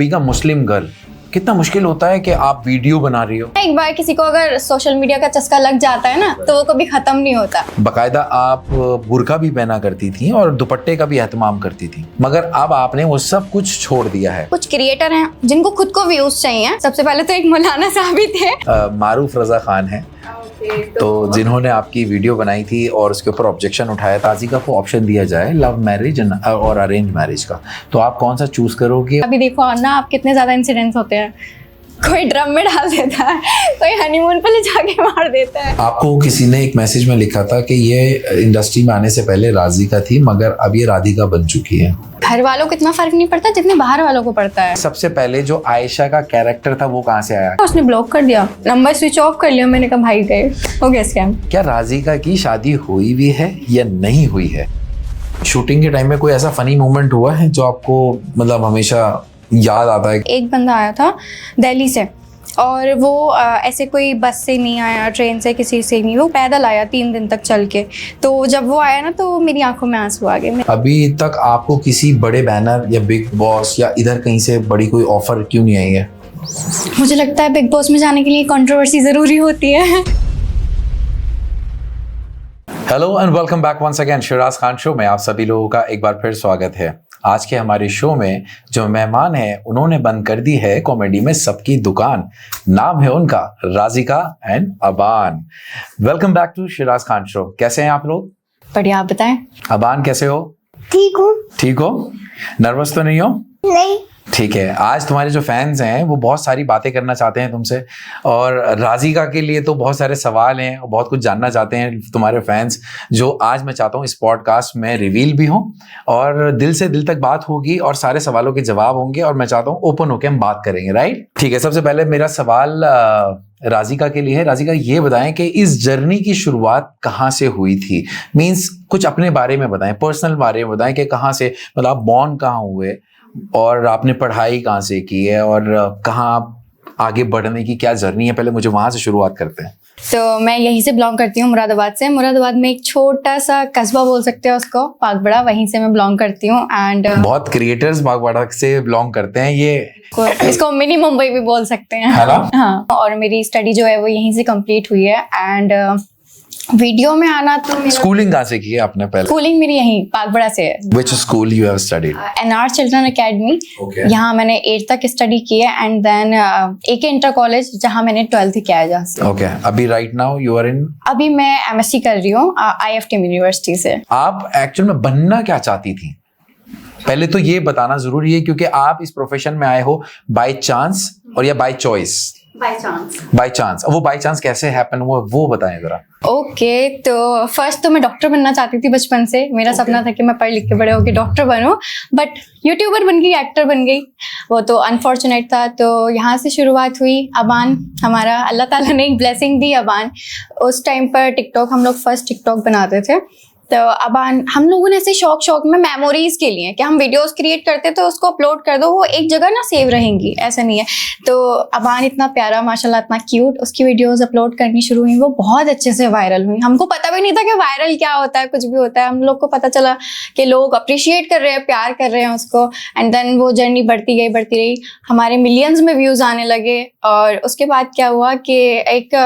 Being a Muslim girl कितना मुश्किल होता है कि आप वीडियो बना रही हो। एक बार किसी को अगर सोशल मीडिया का चस्का लग जाता है ना तो वो कभी खत्म नहीं होता। बाकायदा आप बुर्का भी पहना करती थी और दुपट्टे का भी एहतमाम करती थी, मगर अब आपने वो सब कुछ छोड़ दिया है। कुछ क्रिएटर हैं जिनको खुद को व्यूज चाहिए। सबसे पहले तो एक मौलाना साहब ही थे, मारूफ रजा खान है तो जिन्होंने आपकी वीडियो बनाई थी और उसके ऊपर ऑब्जेक्शन उठाया था। राज़िका को ऑप्शन दिया जाए लव मैरिज और अरेंज मैरिज का, तो आप कौन सा चूज करोगे? अभी देखो ना आप कितने ज्यादा इंसिडेंट्स होते हैं। कोई ड्रम में डाल देता है, कोई हनीमून पे ले जाके मार देता है। आपको किसी ने एक मैसेज में लिखा था कि ये इंडस्ट्री में आने से पहले राज़िका थी मगर अब ये राधिका बन चुकी है। घर वालों को इतना फर्क नहीं पड़ता जितने बाहर वालों को पड़ता है। सबसे पहले जो आयशा का कैरेक्टर था वो कहाँ से आया? उसने ब्लॉक कर दिया, नंबर स्विच ऑफ कर लिया। मैंने कहा भाई गए हो गया स्कैम। क्या राज़िका की शादी हुई भी है या नहीं हुई है? शूटिंग के टाइम में कोई ऐसा फनी मोमेंट हुआ है जो आपको मतलब हमेशा याद आता है? एक बंदा आया था दिल्ली से और वो ऐसे कोई बस से नहीं आया, ट्रेन से, किसी से नहीं, वो पैदल आया 3 दिन तक चल के। तो जब वो आया ना तो मेरी आंखों में आंसू आ गए। अभी तक आपको किसी बड़े बैनर या बिग बॉस या इधर कहीं से बड़ी कोई ऑफर क्यों नहीं आई है? मुझे लगता है बिग बॉस में जाने के लिए कंट्रोवर्सी जरूरी होती है। Hello and welcome back once again Shiraz Khan show में आप सभी लोगों का एक बार फिर स्वागत है। आज के हमारे शो में जो मेहमान हैं उन्होंने बंद कर दी है कॉमेडी में सबकी दुकान। नाम है उनका Razika and Aban. Welcome back to Shiraz Khan show. कैसे हैं आप लोग? बढ़िया, आप बताएं। अबान कैसे हो? ठीक हूँ। ठीक हो? नर्वस तो नहीं हो? नहीं। ठीक है। आज तुम्हारे जो फैंस हैं वो बहुत सारी बातें करना चाहते हैं तुमसे, और राज़िका के लिए तो बहुत सारे सवाल हैं और बहुत कुछ जानना चाहते हैं तुम्हारे फैंस, जो आज मैं चाहता हूँ इस पॉडकास्ट में रिवील भी हों और दिल से दिल तक बात होगी और सारे सवालों के जवाब होंगे और मैं चाहता हूँ ओपन होकर हम बात करेंगे। राइट? ठीक है। सबसे पहले मेरा सवाल राज़िका के लिए है। राज़िका, ये बताएं कि इस जर्नी की शुरुआत कहाँ से हुई थी? मीन्स कुछ अपने बारे में बताएं, पर्सनल बारे में बताएं कि कहाँ से, मतलब आप बॉर्न कहाँ हुए और आपने पढ़ाई कहाँ से की है और कहाँ आगे बढ़ने की क्या जर्नी है, पहले मुझे वहां से शुरुआत करते हैं। तो मैं यहीं से बिलोंग करती हूँ, मुरादाबाद से। मुरादाबाद में एक छोटा सा कस्बा बोल सकते हैं उसको, पागबड़ा, वहीं से मैं बिलोंग करती हूँ। एंड बहुत क्रिएटर्स पागबड़ा से बिलोंग करते हैं, ये इसको मिनी मुंबई भी बोल सकते हैं। है ना? हाँ। और मेरी स्टडी जो है वो यहीं से कंप्लीट हुई है। एंड वीडियो में आना तो स्कूलिंग कहाँ से की है आपने? पहले स्कूलिंग मेरी यहीं पागबड़ा से है। Which school you have studied? NR children academy. यहाँ मैंने 8th तक स्टडी की है and then AK inter college जहाँ मैंने 12th किया है जहाँ से। ओके। अभी right now you are in? अभी मैं MSc कर रही हूँ IFTM यूनिवर्सिटी से। आप एक्चुअल में बनना क्या चाहती थी? पहले तो ये बताना जरूरी है क्योंकि आप इस प्रोफेशन में आए हो बाय चांस और या बाय चॉइस? By chance. वो बाय चांस कैसे हैपन हुआ वो बताएं जरा। ओके, तो फर्स्ट तो मैं डॉक्टर बनना चाहती थी बचपन से। मेरा सपना था कि मैं पढ़ लिख के बड़े होकर डॉक्टर बनूं, बट यूट्यूबर बन गई, एक्टर बन गई, वो तो अनफॉर्चुनेट था। तो यहाँ से शुरुआत हुई। अबान हमारा, अल्लाह ताला ने एक ब्लेसिंग दी। अबान उस टाइम पर टिकटॉक, हम लोग फर्स्ट टिकटॉक बनाते थे। तो अबान हम लोगों ने ऐसे शौक में मेमोरीज के लिए कि हम वीडियोस क्रिएट करते तो उसको अपलोड कर दो, वो एक जगह ना सेव रहेंगी, ऐसा नहीं है। तो अबान इतना प्यारा, माशाल्लाह इतना क्यूट, उसकी वीडियोस अपलोड करनी शुरू हुई, वो बहुत अच्छे से वायरल हुई। हमको पता भी नहीं था कि वायरल क्या होता है, कुछ भी होता है। हम लोग को पता चला कि लोग अप्रिशिएट कर रहे हैं, प्यार कर रहे हैं उसको। एंड देन वो जर्नी बढ़ती रही, हमारे मिलियंस में व्यूज आने लगे। और उसके बाद क्या हुआ कि एक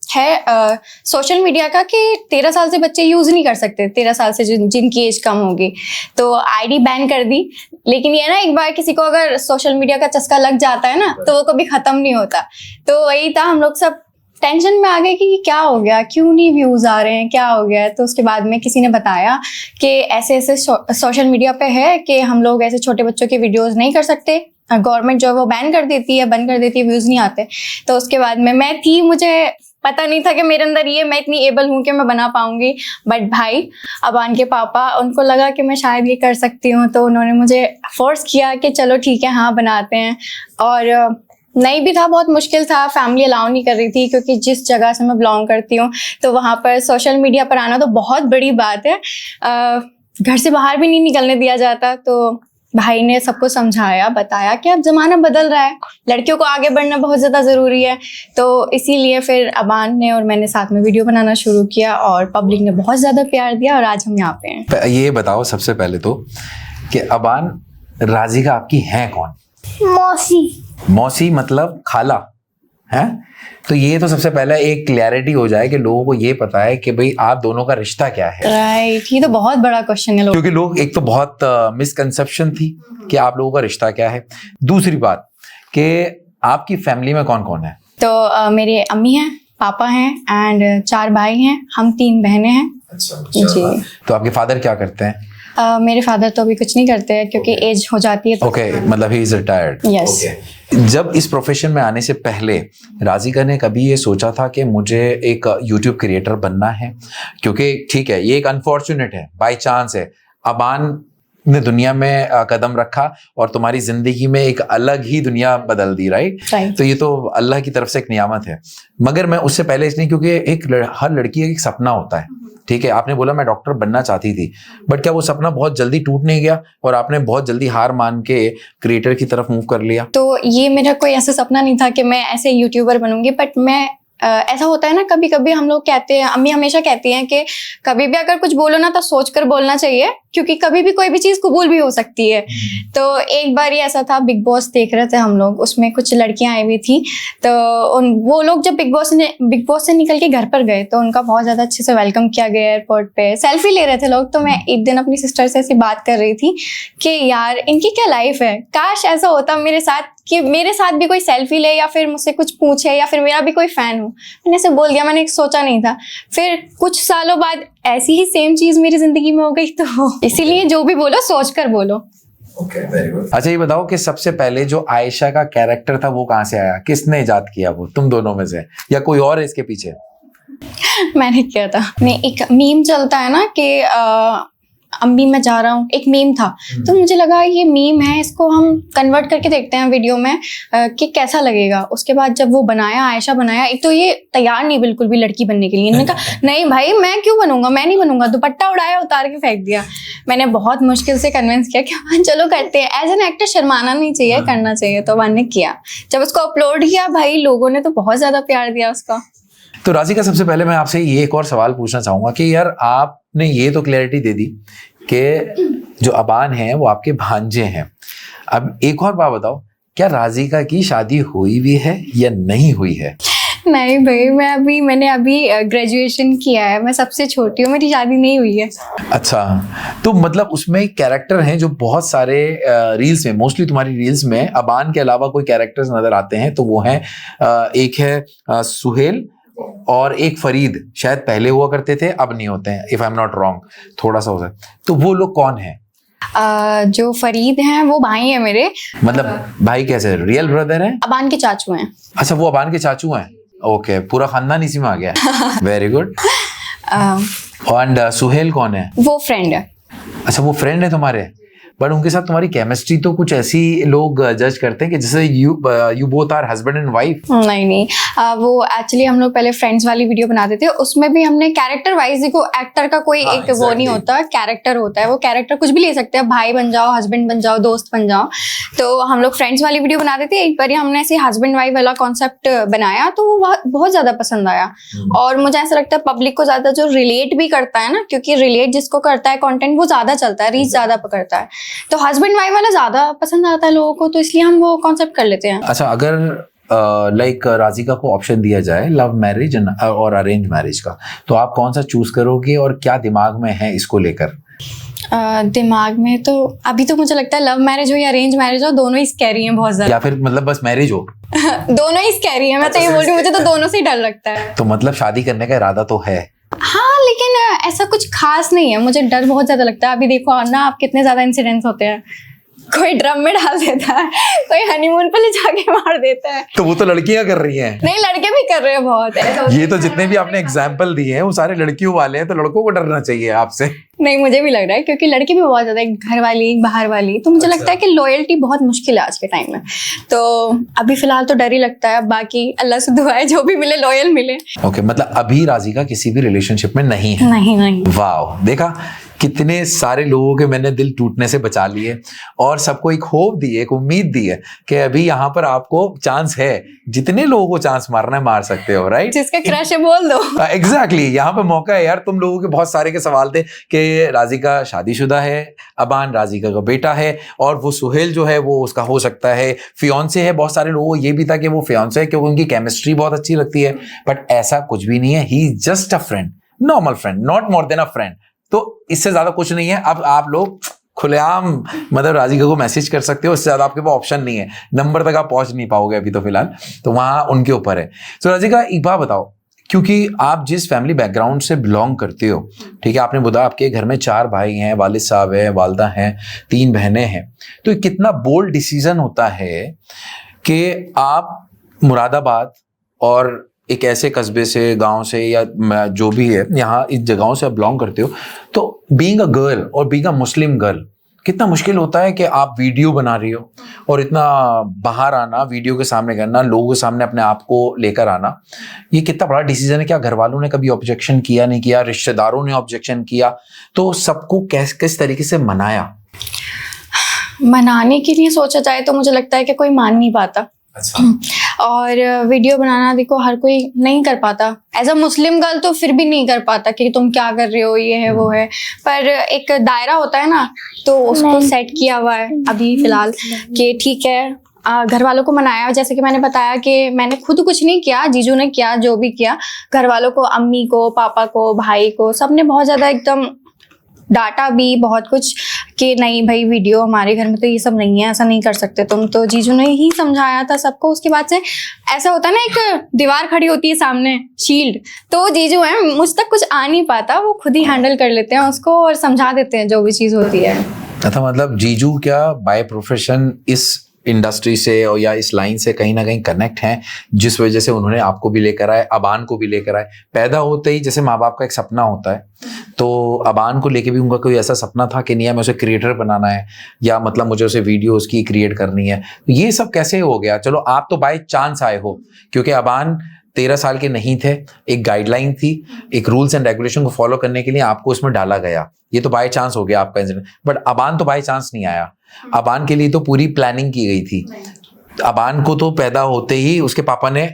है सोशल मीडिया का कि 13 साल से बच्चे यूज नहीं कर सकते, 13 साल से जिनकी एज कम होगी, तो आईडी बैन कर दी। लेकिन ये ना, एक बार किसी को अगर सोशल मीडिया का चस्का लग जाता है ना तो वो कभी खत्म नहीं होता। तो वही था, हम लोग सब टेंशन में आ गए कि क्या हो गया, क्यों नहीं व्यूज आ रहे हैं, क्या हो गया। तो उसके बाद में किसी ने बताया कि ऐसे ऐसे सोशल मीडिया पे है कि हम लोग ऐसे छोटे बच्चों के वीडियोज नहीं कर सकते, गवर्नमेंट जो है वो बैन कर देती है, बंद कर देती है, व्यूज नहीं आते। तो उसके बाद में मैं थी, मुझे पता नहीं था कि मेरे अंदर ये, मैं इतनी एबल हूँ कि मैं बना पाऊंगी। बट भाई अबान के पापा, उनको लगा कि मैं शायद ये कर सकती हूँ, तो उन्होंने मुझे फोर्स किया कि चलो ठीक है, हाँ बनाते हैं। और नहीं भी था, बहुत मुश्किल था, फैमिली अलाउ नहीं कर रही थी क्योंकि जिस जगह से मैं बिलोंग करती हूँ तो वहाँ पर सोशल मीडिया पर आना तो बहुत बड़ी बात है। घर से बाहर भी नहीं निकलने दिया जाता। तो भाई ने सबको समझाया, बताया कि अब जमाना बदल रहा है, लड़कियों को आगे बढ़ना बहुत ज़्यादा ज़रूरी है। तो इसीलिए फिर अबान ने और मैंने साथ में वीडियो बनाना शुरू किया और पब्लिक ने बहुत ज़्यादा प्यार दिया और आज हम यहाँ पे हैं। ये बताओ सबसे पहले तो कि अबान, राज़िका आपकी हैं कौन? मौसी। मौसी मतलब खाला है। तो ये तो सबसे पहले एक क्लैरिटी हो जाए कि लोगों को ये पता है कि भाई आप दोनों का रिश्ता क्या है। राइट, ये तो बहुत बड़ा क्वेश्चन है लोग, क्योंकि लोग एक तो बहुत मिसकंसेप्शन थी कि आप लोगों का रिश्ता क्या है। दूसरी बात कि आपकी फैमिली में कौन कौन है? तो मेरे अम्मी हैं, पापा हैं एंड 4 भाई हैं, हम 3 बहनें हैं। अच्छा जी। तो आपके फादर क्या करते हैं? मेरे फादर तो अभी कुछ नहीं करते हैं क्योंकि एज हो जाती है तो। ओके, मतलब ही इज रिटायर्ड। यस। जब इस प्रोफेशन में आने से पहले राजिका ने कभी ये सोचा था कि मुझे एक यूट्यूब क्रिएटर बनना है? क्योंकि ठीक है, ये एक अनफॉर्चुनेट है, बाय चांस है, अबान ने दुनिया में कदम रखा और तुम्हारी जिंदगी में एक अलग ही दुनिया बदल दी, राइट? तो ये तो अल्लाह की तरफ से एक नियामत है। मगर मैं उससे पहले इसलिए क्योंकि हर लड़की का एक सपना होता है, ठीक है? आपने बोला मैं डॉक्टर बनना चाहती थी, बट क्या वो सपना बहुत जल्दी टूट नहीं गया और आपने बहुत जल्दी हार मान के क्रिएटर की तरफ मूव कर लिया? तो ये मेरा कोई ऐसा सपना नहीं था कि मैं ऐसे यूट्यूबर बनूंगी, बट मैं ऐसा होता है ना, कभी कभी हम लोग कहते हैं, अम्मी हमेशा कहती हैं कि कभी भी अगर कुछ बोलो ना तो सोच कर बोलना चाहिए, क्योंकि कभी भी कोई भी चीज कबूल भी हो सकती है। तो एक बार ही ऐसा था, बिग बॉस देख रहे थे हम लोग, उसमें कुछ लड़कियां आई हुई थी, तो वो लोग जब बिग बॉस से निकल के घर पर गए तो उनका बहुत ज्यादा अच्छे से वेलकम किया गया एयरपोर्ट पे, सेल्फी ले रहे थे लोग। तो मैं एक दिन अपनी सिस्टर से ऐसी बात कर रही थी कि यार इनकी क्या लाइफ है, काश ऐसा होता मेरे साथ कि मेरे साथ भी कोई सेल्फी ले या फिर मुझसे कुछ पूछे या फिर मेरा भी कोई फैन हो। मैंने ऐसे बोल दिया, मैंने सोचा नहीं था। फिर कुछ सालों बाद ऐसी ही सेम चीज मेरी जिंदगी में हो गई, तो इसीलिए जो भी बोलो सोच कर बोलो। Very good. अच्छा ये बताओ कि सबसे पहले जो आयशा का कैरेक्टर था वो कहाँ से आया? किसने इजाद किया वो, तुम दोनों में से या कोई और है इसके पीछे? मैंने किया था। नहीं, एक मीम चलता है ना कि अम्मी मैं जा रहा हूँ, एक मीम था, तो मुझे लगा ये मीम है, इसको हम कन्वर्ट करके देखते हैं वीडियो में कि कैसा लगेगा। उसके बाद जब वो बनाया, आयशा बनाया, एक तो ये तैयार नहीं बिल्कुल भी लड़की बनने के लिए, इन्होंने कहा नहीं भाई मैं क्यों बनूंगा, मैं नहीं बनूंगा, दुपट्टा उड़ाया, उतार के फेंक दिया। मैंने बहुत मुश्किल से कन्विंस किया कि हाँ चलो करते हैं, एज एन एक्टर शर्माना नहीं चाहिए, करना चाहिए। तो मैंने किया, जब उसको अपलोड किया भाई लोगों ने तो बहुत ज्यादा प्यार दिया उसका। तो राजिका सबसे पहले मैं आपसे ये एक और सवाल पूछना चाहूंगा कि यार आपने ये तो क्लैरिटी दे दी कि जो अबान है वो आपके भांजे हैं। अब एक और बात बताओ, क्या राजिका की शादी हुई भी है या नहीं हुई है? नहीं भाई, मैंने अभी ग्रेजुएशन किया है, मैं सबसे छोटी हूँ, मेरी शादी नहीं हुई है। अच्छा, तो मतलब उसमें कैरेक्टर हैं जो बहुत सारे रील्स में, मोस्टली तुम्हारी रील्स में अबान के अलावा कोई कैरेक्टर्स नजर आते हैं, तो वो हैं एक है सुहेल और एक फरीद, शायद पहले हुआ करते थे अब नहीं होते हैं, if I am not wrong, थोड़ा सा होता है। तो वो लोग कौन हैं? जो फरीद हैं वो भाई हैं मेरे। मतलब भाई कैसे, रियल ब्रदर हैं? अबान के चाचू हैं। अच्छा, वो अबान के चाचू हैं। ओके, पूरा खानदान इसी में आ गया। Very good. एंड सुहेल कौन है? वो फ्रेंड है। अच्छा, वो फ्रेंड है तुम्हारे, बट उनके साथ तुम्हारी केमिस्ट्री तो कुछ ऐसी लोग जज करते हैं कि जैसे you both are husband and wife. नहीं, वो एक्चुअली हम लोग पहले फ्रेंड्स वाली वीडियो बनाते थे, उसमें भी हमने कैरेक्टर वाइज, देखो एक्टर का कोई एक वो नहीं होता, कैरेक्टर होता है, वो कैरेक्टर कुछ भी ले सकते हैं, भाई बन जाओ, हस्बैंड बन जाओ, दोस्त बन जाओ। तो हम लोग फ्रेंड्स वाली वीडियो बनाते थे, एक बार हमने ऐसे हस्बैंड वाइफ वाला कॉन्सेप्ट बनाया, तो वो बहुत ज्यादा पसंद आया। और मुझे ऐसा लगता है पब्लिक को ज्यादा जो रिलेट भी करता है ना, क्योंकि रिलेट जिसको करता है कंटेंट वो ज्यादा चलता है, रीच ज्यादा पकड़ता है, तो हस्बैंड वाइफ वाला ज्यादा पसंद आता है लोगों को, तो इसलिए हम वो कॉन्सेप्ट कर लेते हैं। अच्छा, अगर लाइक राजिका को ऑप्शन दिया जाए लव मैरिज और अरेंज मैरिज का, तो आप कौन सा चूज करोगे और क्या दिमाग में है इसको लेकर? दिमाग में तो अभी तो मुझे लगता है लव मैरिज हो या अरेंज मैरिज हो, दोनों ही स्कैरी हैं बहुत ज्यादा। या फिर मतलब बस मैरिज हो? दोनों ही स्कैरी है, मैं तो ये बोल रही हूँ, मुझे तो दोनों से ही डर लगता है। तो मतलब शादी करने का इरादा तो है? हाँ, लेकिन ऐसा कुछ खास नहीं है, मुझे डर बहुत ज्यादा लगता है। अभी देखो ना आप, कितने ज्यादा इंसिडेंट्स होते हैं, कोई ड्रम में डाल देता है, कोई हनीमून पे ले जाके मार देता है। तो वो तो लड़कियां कर रही हैं। नहीं, लड़के भी कर रहे हैं बहुत। ये तो जितने भी आपने एग्जाम्पल दिए हैं वो सारे लड़कियों वाले हैं, तो लड़कों को डरना चाहिए आपसे। नहीं, मुझे भी लग रहा है, क्योंकि लड़की भी बहुत ज्यादा, घर वाली बाहर वाली, तो मुझे लगता है कि लॉयल्टी बहुत मुश्किल है आज के टाइम में। तो अभी फिलहाल तो डर ही लगता है, बाकी अल्लाह से दुआ है जो भी मिले लॉयल मिले। ओके, मतलब अभी राजिका किसी भी रिलेशनशिप में नहीं है? नहीं। वाह, देखा कितने सारे लोगों के मैंने दिल टूटने से बचा लिए और सबको एक होप दी है, एक उम्मीद दी है कि अभी यहाँ पर आपको चांस है, जितने लोगों को चांस मारना है मार सकते हो, राइट? जिसका क्रश है बोल दो। एग्जैक्टली यहाँ पे मौका है यार। तुम लोगों के बहुत सारे के सवाल थे कि राज़िका शादीशुदा है, अबान राज़िका का बेटा है, और वो सुहेल जो है वो उसका हो सकता है फियांसे है। बहुत सारे लोगों को ये भी था कि वो फियांसे है क्योंकि उनकी केमिस्ट्री बहुत अच्छी लगती है, बट ऐसा कुछ भी नहीं है। He is just a friend, normal friend, not more than a friend. तो इससे ज्यादा कुछ नहीं है। अब आप लोग खुलेआम मतलब राज़िका को मैसेज कर सकते हो, इससे ज्यादा आपके पास ऑप्शन नहीं है। नंबर तक आप पहुंच नहीं पाओगे अभी तो फिलहाल, तो वहां उनके ऊपर है। तो राज़िका एक बात बताओ, क्योंकि आप जिस फैमिली बैकग्राउंड से बिलोंग करते हो, ठीक है, आपने बताया आपके घर में 4 भाई हैं, वालिद साहब हैं, वालदा हैं, 3 बहनें हैं, तो कितना बोल्ड डिसीजन होता है कि आप मुरादाबाद और एक ऐसे कस्बे से, गांव से, या जो भी है यहाँ इस जगहों से आप बिलोंग करते हो, तो बीइंग अ गर्ल और बीइंग अ मुस्लिम गर्ल कितना मुश्किल होता है कि आप वीडियो बना रही हो और इतना बाहर आना, वीडियो के सामने करना, लोगों के सामने अपने आप को लेकर आना, ये कितना बड़ा डिसीजन है। क्या घर वालों ने कभी ऑब्जेक्शन किया, नहीं किया? रिश्तेदारों ने ऑब्जेक्शन किया? तो सबको किस तरीके से मनाया? मनाने के लिए सोचा जाए तो मुझे लगता है कि कोई मान नहीं पाता। अच्छा। और वीडियो बनाना देखो हर कोई नहीं कर पाता। एज अ मुस्लिम गर्ल तो फिर भी नहीं कर पाता कि तुम क्या कर रहे हो, ये है वो है, पर एक दायरा होता है ना, तो उसको सेट किया हुआ है अभी फिलहाल कि ठीक है। घर वालों को मनाया, जैसे कि मैंने बताया कि मैंने खुद कुछ नहीं किया, जीजू ने किया जो भी किया। घर वालों को, अम्मी को, पापा को, भाई को, सबने बहुत ज़्यादा एकदम डाटा भी बहुत कुछ कि नहीं भाई वीडियो हमारे घर में तो ये सब नहीं है, ऐसा नहीं कर सकते तुम। तो जीजू ने ही समझाया था सबको। उसके बाद से ऐसा होता है ना, एक दीवार खड़ी होती है सामने, शील्ड, तो जीजू है, मुझ तक कुछ आ नहीं पाता, वो खुद ही हैंडल कर लेते हैं उसको और समझा देते हैं जो भी चीज़ होती है। अच्छा, मतलब जीजू क्या बाय प्रोफेशन इस इंडस्ट्री से और या इस लाइन से कहीं ना कहीं कनेक्ट हैं, जिस वजह से उन्होंने आपको भी लेकर आए, अबान को भी लेकर आए। पैदा होते ही जैसे माँ बाप का एक सपना होता है, तो अबान को लेके भी उनका कोई ऐसा सपना था कि नहीं हमें उसे क्रिएटर बनाना है, या मतलब मुझे उसे वीडियोस की क्रिएट करनी है? तो ये सब कैसे हो गया? चलो आप तो बाय चांस आए हो, क्योंकि अबान 13 साल के नहीं थे, एक गाइडलाइन थी, एक रूल्स एंड रेगुलेशन को फॉलो करने के लिए आपको उसमें डाला गया। ये तो बाय चांस हो गया आपका इंसिडेंट, बट अबान तो बाय चांस नहीं आया। अबान के लिए तो पूरी प्लानिंग की गई थी। अबान को तो पैदा होते ही उसके पापा ने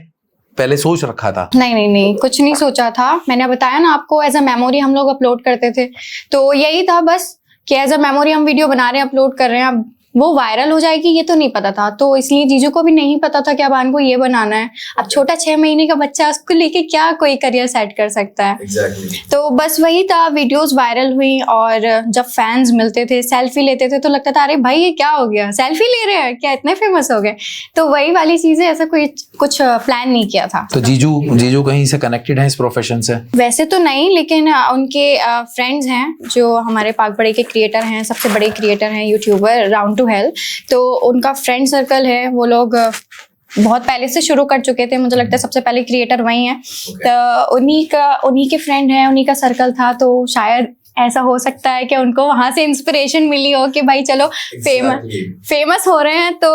पहले सोच रखा था? नहीं, कुछ नहीं सोचा था। मैंने बताया ना आपको, एज अ मेमोरी हम लोग अपलोड करते थे, तो यही था बस कि एज अ मेमोरी हम वीडियो बना रहे हैं, अपलोड कर रहे हैं। अब वो वायरल हो जाएगी ये तो नहीं पता था, तो इसलिए जीजू को भी नहीं पता था कि अबान को ये बनाना है। अब छोटा 6 महीने का बच्चा, उसको लेके क्या कोई करियर सेट कर सकता है? Exactly. तो बस वही था, वीडियोस वायरल हुई और जब फैंस मिलते थे, सेल्फी लेते थे, तो लगता था अरे भाई ये क्या हो गया, सेल्फी ले रहे हैं क्या, इतने फेमस हो गए। तो वही वाली चीजें, ऐसा कोई कुछ प्लान नहीं किया था। तो जीजू कहीं से कनेक्टेड है इस प्रोफेशन से? वैसे तो नहीं, लेकिन उनके फ्रेंड्स हैं जो हमारे पाकबड़े के क्रिएटर हैं, सबसे बड़े क्रिएटर हैं यूट्यूबर, राउंड टू हेल्थ। तो उनका फ्रेंड सर्कल है, वो लोग बहुत पहले से शुरू कर चुके थे। मुझे लगता है सबसे पहले क्रिएटर वही हैं। तो उन्हीं के फ्रेंड हैं, उन्हीं का सर्कल था, तो शायद ऐसा हो सकता है कि उनको वहां से इंस्पिरेशन मिली हो कि भाई चलो फेमस हो रहे हैं तो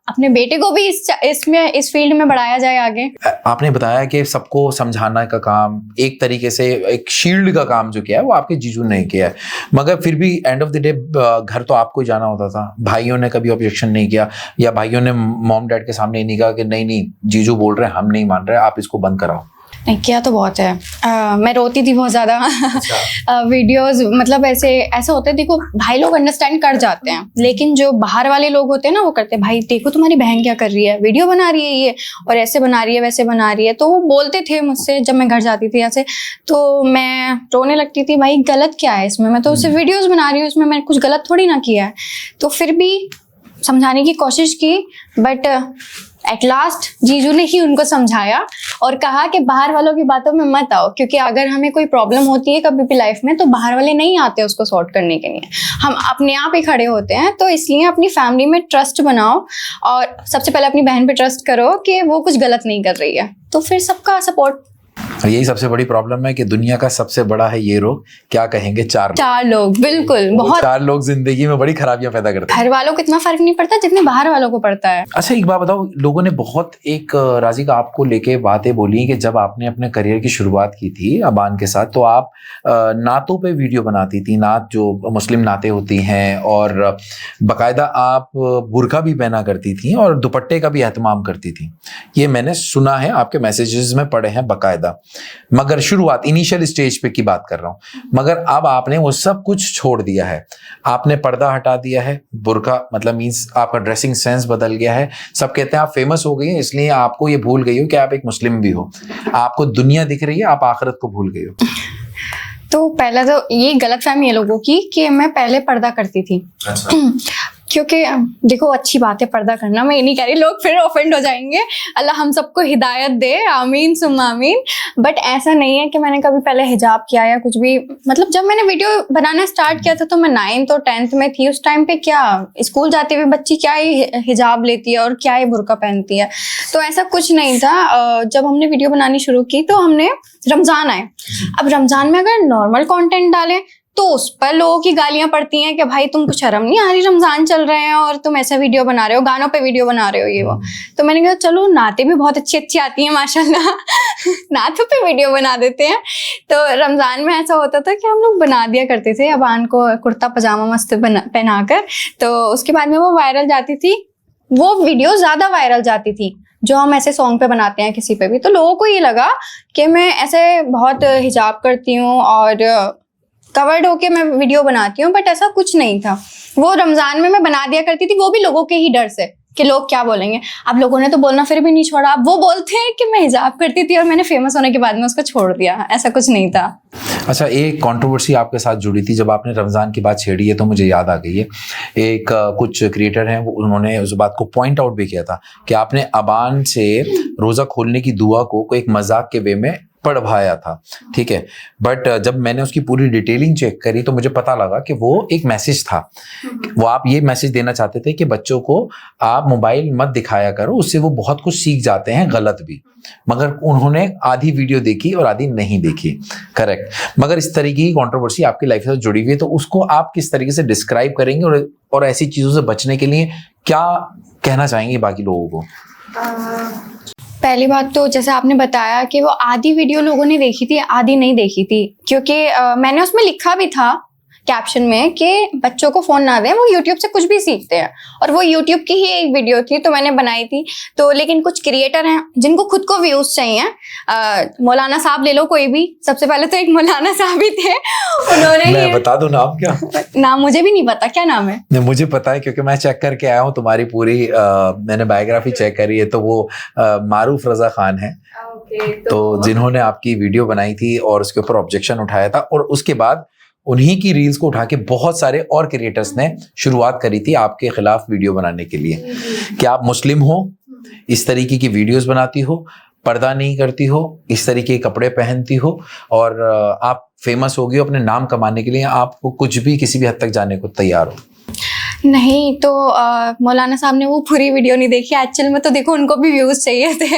अपने बेटे को भी इस फील्ड में बढ़ाया जाए आगे। आपने बताया कि सबको समझाना का काम, एक तरीके से एक शील्ड का काम जो किया है वो आपके जीजू ने किया है, मगर फिर भी एंड ऑफ द डे घर तो आपको ही जाना होता था। भाइयों ने कभी ऑब्जेक्शन नहीं किया, या भाइयों ने मॉम डैड के सामने नहीं कहा कि नहीं जीजू बोल रहे हैं, हम नहीं मान रहे, आप इसको बंद कराओ? नहीं किया तो बहुत है। मैं रोती थी बहुत ज़्यादा। वीडियोस मतलब ऐसे होते हैं, देखो भाई लोग अंडरस्टैंड कर जाते हैं, लेकिन जो बाहर वाले लोग होते हैं ना, वो करते हैं भाई देखो तुम्हारी बहन क्या कर रही है, वीडियो बना रही है ये, और ऐसे बना रही है वैसे बना रही है। तो वो बोलते थे मुझसे जब मैं घर जाती थी ऐसे, तो मैं रोने लगती थी, भाई गलत क्या है इसमें, मैं तो सिर्फ वीडियोज़ बना रही हूँ, इसमें मैंने कुछ गलत थोड़ी ना किया है। तो फिर भी समझाने की कोशिश की, बट एट लास्ट जीजू ने ही उनको समझाया और कहा कि बाहर वालों की बातों में मत आओ, क्योंकि अगर हमें कोई प्रॉब्लम होती है कभी भी लाइफ में, तो बाहर वाले नहीं आते उसको सॉर्ट करने के लिए, हम अपने आप ही खड़े होते हैं। तो इसलिए अपनी फैमिली में ट्रस्ट बनाओ, और सबसे पहले अपनी बहन पे ट्रस्ट करो कि वो कुछ गलत नहीं कर रही है, तो फिर सबका सपोर्ट यही सबसे बड़ी प्रॉब्लम है कि दुनिया का सबसे बड़ा है ये रोग, क्या कहेंगे, 4 लोग, बिल्कुल, बहुत 4 लोग जिंदगी में बड़ी खराबियां पैदा करते हैं। घर वालों को इतना फर्क नहीं पड़ता जितने बाहर वालों को पड़ता है। अच्छा एक बात बताओ, लोगों ने बहुत एक राजी का आपको लेके बातें बोली कि जब आपने अपने करियर की शुरुआत की थी अबान के साथ, तो आप नातों पे वीडियो बनाती थी, नात जो मुस्लिम नातें होती हैं, और बाकायदा आप बुर्का भी पहना करती थी और दुपट्टे का भी एहतमाम करती थी। ये मैंने सुना है, आपके मैसेजेस में पढ़े हैं बाकायदा। मगर शुरुआत इनिशियल स्टेज पे की बात कर रहा हूँ, मगर अब आपने वो सब कुछ छोड़ दिया है, आपने पर्दा हटा दिया है, बुर्का मतलब मींस आपका ड्रेसिंग सेंस बदल गया है। सब कहते हैं आप फेमस हो गई हैं, इसलिए आपको ये भूल गई हो कि आप एक मुस्लिम भी हो, आपको दुनिया दिख रही है, आप आखिरत को भूल गई हो। तो पहला तो ये गलतफहमी है लोगों की कि मैं पहले पर्दा करती थी। अच्छा। क्योंकि देखो अच्छी बात है पर्दा करना, मैं ये नहीं कह रही, लोग फिर ऑफेंड हो जाएंगे, अल्लाह हम सबको हिदायत दे, आमीन सुम्मा आमीन। बट ऐसा नहीं है कि मैंने कभी पहले हिजाब किया या कुछ भी। मतलब जब मैंने वीडियो बनाना स्टार्ट किया था तो मैं 9th और 10th में थी। उस टाइम पे क्या स्कूल जाते हुए बच्ची क्या ही हिजाब लेती है और क्या ही बुर्का पहनती है, तो ऐसा कुछ नहीं था। जब हमने वीडियो बनानी शुरू की तो हमने रमजान आए, अब रमजान में अगर नॉर्मल कंटेंट डालें तो उस पर लोगों की गालियां पड़ती हैं कि भाई तुमको शर्म नहीं आ रही, रमजान चल रहे हैं और तुम ऐसा वीडियो बना रहे हो, गानों पे वीडियो बना रहे हो, ये वो। तो मैंने कहा चलो नाते भी बहुत अच्छी अच्छी आती हैं माशाल्लाह नातों पे वीडियो बना देते हैं। तो रमजान में ऐसा होता था कि हम लोग बना दिया करते थे अबान को कुर्ता पजामा मस्त पहनाकर, तो उसके बाद में वो वायरल जाती थी, वो वीडियो ज्यादा वायरल जाती थी जो हम ऐसे सॉन्ग पे बनाते हैं किसी पे भी। तो लोगों को ये लगा कि मैं ऐसे बहुत हिजाब करती हूँ और कवर्ड होके मैं वीडियो बनाती हूँ, बट ऐसा कुछ नहीं था। वो रमजान में मैं बना दिया करती थी, वो भी लोगों के ही डर से कि लोग क्या बोलेंगे। अब लोगों ने तो बोलना फिर भी नहीं छोड़ा, अब वो बोलते हैं कि मैं हिजाब करती थी और मैंने फेमस होने के बाद में उसको छोड़ दिया, ऐसा कुछ नहीं था। अच्छा एक कंट्रोवर्सी आपके साथ जुड़ी थी जब आपने रमजान की बात छेड़ी है, तो मुझे याद आ गई है। एक कुछ क्रिएटर हैं, उन्होंने उस बात को पॉइंट आउट भी किया था कि आपने अबान से रोजा खोलने की दुआ को एक मजाक के वे में पढ़वाया था, ठीक है। बट जब मैंने उसकी पूरी डिटेलिंग चेक करी तो मुझे पता लगा कि वो एक मैसेज था। वो आप ये मैसेज देना चाहते थे कि बच्चों को आप मोबाइल मत दिखाया करो, उससे वो बहुत कुछ सीख जाते हैं, गलत भी। मगर उन्होंने आधी वीडियो देखी और आधी नहीं देखी, करेक्ट। मगर इस तरीके की कंट्रोवर्सी आपकी लाइफ से जुड़ी हुई है, तो उसको आप किस तरीके से डिस्क्राइब करेंगे और ऐसी चीजों से बचने के लिए क्या कहना चाहेंगे बाकी लोगों को? पहली बात तो जैसे आपने बताया कि वो आधी वीडियो लोगों ने देखी थी, आधी नहीं देखी थी, क्योंकि मैंने उसमें लिखा भी था कैप्शन में कि बच्चों को फोन ना दें, वो यूट्यूब से कुछ भी सीखते हैं, और वो यूट्यूब की ही एक वीडियो थी तो मैंने बनाई थी। तो लेकिन कुछ क्रिएटर हैं जिनको खुद को व्यूज चाहिए, मौलाना साहब ले लो कोई भी, सबसे पहले तो एक मौलाना साहब ही थे, उन्होंने मैं बता दूं नाम क्या? नाम मुझे भी नहीं पता, क्या नाम है? मुझे पता है क्योंकि मैं चेक करके आया हूँ तुम्हारी पूरी मैंने बायोग्राफी चेक करी है, तो वो मारूफ रजा खान है। तो जिन्होंने आपकी वीडियो बनाई थी और उसके ऊपर ऑब्जेक्शन उठाया था, और उसके बाद उन्हीं की रील्स को उठा के बहुत सारे और क्रिएटर्स ने शुरुआत करी थी आपके खिलाफ वीडियो बनाने के लिए कि आप मुस्लिम हो, इस तरीके की वीडियोस बनाती हो, पर्दा नहीं करती हो, इस तरीके के कपड़े पहनती हो, और आप फेमस हो गई हो, अपने नाम कमाने के लिए आप कुछ भी किसी भी हद तक जाने को तैयार हो। नहीं तो मौलाना साहब ने वो पूरी वीडियो नहीं देखी एक्चुअल में। तो देखो उनको भी व्यूज चाहिए थे,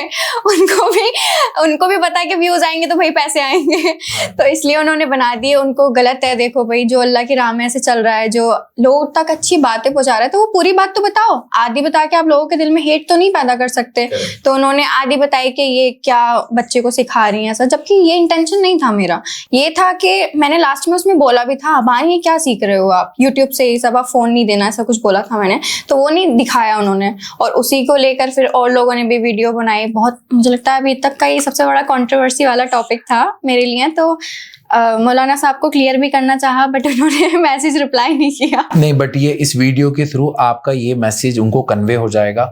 उनको भी पता है कि व्यूज आएंगे तो भाई पैसे आएंगे, तो इसलिए उन्होंने बना दिए। उनको गलत है, देखो भाई जो अल्लाह की राह में ऐसे चल रहा है, जो लोगों तक अच्छी बातें पहुंचा रहा है, तो वो पूरी बात तो बताओ। आधी बता के आप लोगों के दिल में हेट तो नहीं पैदा कर सकते। तो उन्होंने आधी बताई कि ये क्या बच्चे को सिखा रही है ऐसा, जबकि ये इंटेंशन नहीं था मेरा। ये था कि मैंने लास्ट में उसमें बोला भी था, अबान ये क्या सीख रहे हो आप यूट्यूब से, ये सब आप फोन नहीं देना, ऐसा कुछ बोला था मैंने। तो वो नहीं दिखाया उन्होंने, और उसी को लेकर फिर और लोगों ने भी वीडियो बनाई। बहुत मुझे लगता है अभी तक का ये सबसे बड़ा कंट्रोवर्सी वाला टॉपिक था मेरे लिए। तो मौलाना साहब को क्लियर भी करना चाहा, बट उन्होंने मैसेज रिप्लाई नहीं किया। नहीं, बट ये इस वीडियो के थ्रू आपका ये मैसेज उनको कन्वे हो जाएगा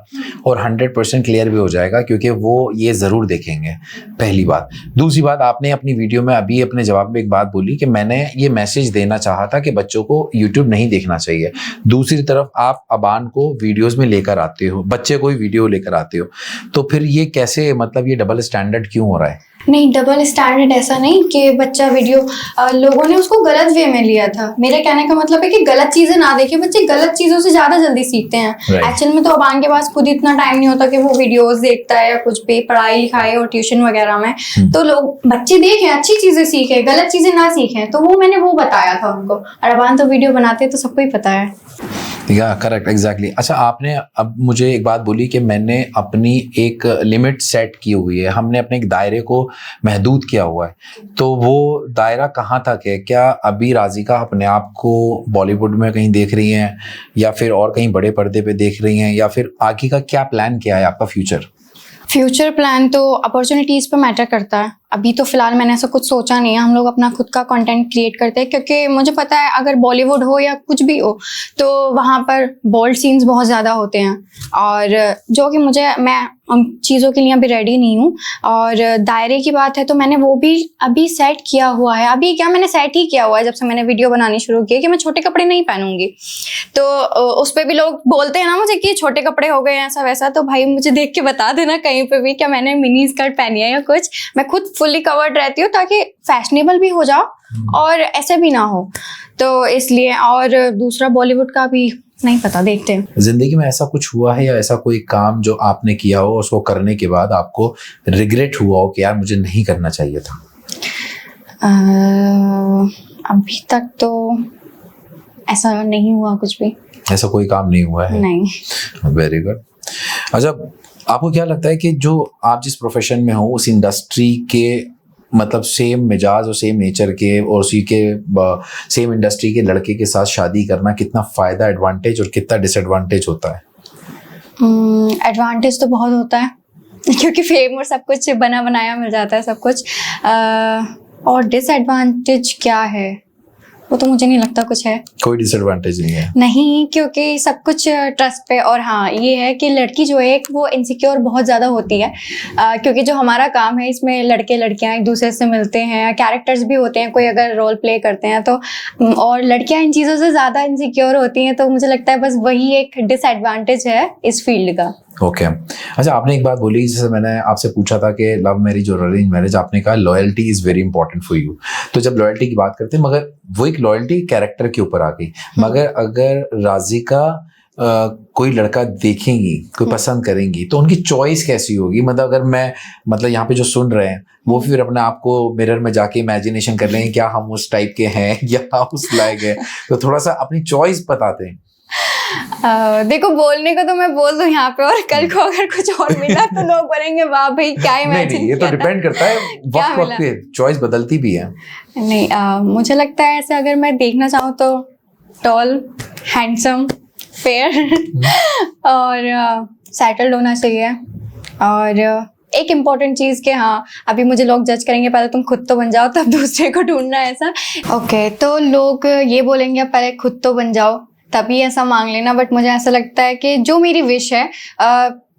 और 100% क्लियर भी हो जाएगा, क्योंकि वो ये ज़रूर देखेंगे, पहली बात। दूसरी बात, आपने अपनी वीडियो में अभी अपने जवाब में एक बात बोली कि मैंने ये मैसेज देना चाहा था कि बच्चों को यूट्यूब नहीं देखना चाहिए। दूसरी तरफ आप अबान को वीडियोज़ में लेकर आते हो, बच्चे को ही वीडियो लेकर आते हो, तो फिर ये कैसे, मतलब ये डबल स्टैंडर्ड क्यों हो रहा है? नहीं, डबल स्टैंडर्ड ऐसा नहीं कि बच्चा वीडियो लोगों ने उसको गलत वे में लिया था। मेरे कहने का मतलब है कि गलत चीजें ना देखें, बच्चे गलत चीजों से ज्यादा जल्दी सीखते हैं। एक्चुअल में तो अबान के पास खुद इतना टाइम नहीं होता कि वो वीडियोस देखता है या कुछ भी पढ़ाई लिखाई और ट्यूशन वगैरह में। तो लोग बच्चे देखें, अच्छी चीजें सीखें, गलत चीजें ना सीखें, तो वो मैंने वो बताया था उनको। और अबान तो वीडियो बनाते तो सबको ही पता है। या करेक्ट, एग्जैक्टली। अच्छा, आपने अब मुझे एक बात बोली कि मैंने अपनी एक लिमिट सेट की हुई है, हमने अपने एक दायरे को महदूद किया हुआ है, तो वो दायरा कहाँ तक है? क्या अभी राज़िका अपने आप को बॉलीवुड में कहीं देख रही हैं, या फिर और कहीं बड़े पर्दे पे देख रही हैं, या फिर आगे का क्या प्लान क्या है आपका फ्यूचर प्लान तो अपॉर्चुनिटीज़ पे मैटर करता है। अभी तो फिलहाल मैंने ऐसा कुछ सोचा नहीं है। हम लोग अपना खुद का कंटेंट क्रिएट करते हैं, क्योंकि मुझे पता है अगर बॉलीवुड हो या कुछ भी हो तो वहाँ पर बोल्ड सीन्स बहुत ज़्यादा होते हैं, और जो कि मैं उन चीज़ों के लिए अभी रेडी नहीं हूँ। और दायरे की बात है तो मैंने वो भी अभी सेट किया हुआ है। अभी क्या, मैंने सेट ही किया हुआ है जब से मैंने वीडियो बनानी शुरू की कि मैं छोटे कपड़े नहीं पहनूंगी। तो उस पर भी लोग बोलते हैं ना मुझे कि छोटे कपड़े हो गए ऐसा वैसा, तो भाई मुझे देख के बता देना कहीं पे भी क्या मैंने मिनी स्कर्ट पहनी है या कुछ। मैं खुद फुल्ली कवर्ड रहती हूँ ताकि फैशनेबल भी हो जाओ और ऐसे भी ना हो, तो इसलिए। और दूसरा बॉलीवुड का भी नहीं पता, देखते हैं। जिंदगी में ऐसा कुछ हुआ है या ऐसा कोई काम जो आपने किया हो, उसको करने के बाद आपको रिग्रेट हुआ हो कि यार मुझे नहीं करना चाहिए था? अभी तक तो ऐसा नहीं हुआ कुछ भी। ऐसा कोई काम नहीं हुआ है? नहीं। Very good. अच्छा, आपको क्या लगता है कि जो आप जिस प्रोफेशन में हो उस इंडस्ट्री के मतलब सेम मिजाज और सेम नेचर के और उसी के सेम इंडस्ट्री के लड़के के साथ शादी करना कितना फ़ायदा, एडवांटेज और कितना डिसएडवांटेज होता है? एडवांटेज तो बहुत होता है क्योंकि फेम और सब कुछ बना बनाया मिल जाता है सब कुछ। और डिसएडवांटेज क्या है वो तो मुझे नहीं लगता कुछ है। कोई डिसएडवांटेज नहीं है? नहीं, क्योंकि सब कुछ ट्रस्ट पे। और हाँ, ये है कि लड़की जो है वो इनसिक्योर बहुत ज़्यादा होती है, क्योंकि जो हमारा काम है इसमें लड़के लड़कियां एक दूसरे से मिलते हैं, कैरेक्टर्स भी होते हैं, कोई अगर रोल प्ले करते हैं तो। और लड़कियां इन चीज़ों से ज़्यादा इनसिक्योर होती हैं, तो मुझे लगता है बस वही एक डिसएडवांटेज है इस फील्ड का। ओके। अच्छा, आपने एक बात बोली, जैसे मैंने आपसे पूछा था कि लव मैरिज और अरेंज मैरिज, आपने कहा loyalty is very important for you. तो जब लॉयल्टी की बात करते हैं, मगर वो एक लॉयल्टी कैरेक्टर के ऊपर आ गई, मगर अगर राज़िका कोई लड़का देखेंगी, कोई पसंद करेंगी, तो उनकी चॉइस कैसी होगी? मतलब अगर मैं यहाँ पे जो सुन रहे हैं वो फिर अपने आप को मिरर में जाके इमेजिनेशन कर लेंगे क्या हम उस टाइप के हैं या उस लायक है, तो थोड़ा सा अपनी चॉइस बताते हैं। देखो, बोलने को तो मैं बोल दूं यहाँ पे, और कल को अगर कुछ और मिला तो लोग बोलेंगे वाह भाई क्या इमेजिन नहीं, ये तो डिपेंड करता है वक्त वक्त पे, चॉइस बदलती भी है। नहीं, मुझे लगता है ऐसे अगर मैं देखना चाहूँ तो टॉल, हैंडसम, फेयर और सेटल्ड होना चाहिए। और एक इम्पॉर्टेंट चीज़ कि हाँ, अभी मुझे लोग जज करेंगे, पहले तुम खुद तो बन जाओ तब दूसरे को ढूंढना है ऐसा। ओके, तो लोग ये बोलेंगे पहले खुद तो बन जाओ तभी ऐसा मांग लेना, बट मुझे ऐसा लगता है कि जो मेरी विश है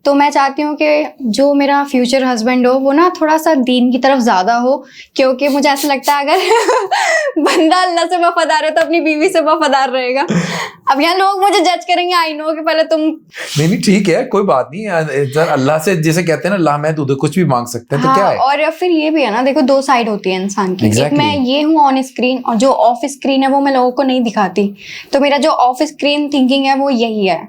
तो मैं चाहती हूँ कि जो मेरा फ्यूचर हस्बैंड हो वो ना थोड़ा सा दीन की तरफ ज़्यादा हो, क्योंकि मुझे ऐसा लगता है अगर बंदा अल्लाह से वफादार है तो अपनी बीवी से वफादार रहेगा। अब यहाँ लोग मुझे जज करेंगे, आई नो कि पहले तुम नहीं ठीक है, कोई बात नहीं। अल्लाह से जैसे कहते हैं ना, अल्लाह में तो कुछ भी मांग सकते हैं, तो क्या है। और फिर ये भी है ना, देखो दो साइड होती है इंसान की। एक मैं ये हूँ ऑन स्क्रीन, और जो ऑफ स्क्रीन है वो मैं लोगों को नहीं दिखाती। तो मेरा जो ऑफ स्क्रीन थिंकिंग है वो यही है।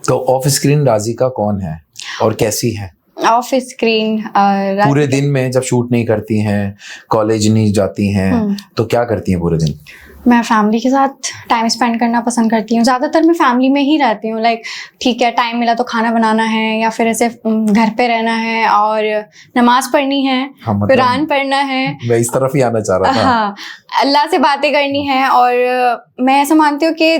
तो ऑफ स्क्रीन राज़िका कौन है और कैसी है? ऑफ स्क्रीन पूरे दिन में जब शूट नहीं करती हैं, कॉलेज नहीं जाती हैं, तो क्या करती हैं पूरे दिन? मैं फैमिली के साथ टाइम स्पेंड करना पसंद करती हूँ। ज़्यादातर मैं फैमिली में ही रहती हूँ। लाइक ठीक है, टाइम मिला तो खाना बनाना है या फिर ऐसे घर पे रहना है और नमाज पढ़नी है, कुरान पढ़ना है। मैं इस तरफ ही आना चाह रहा था। हाँ, अल्लाह से बातें करनी है। और मैं ऐसा मानती हूँ कि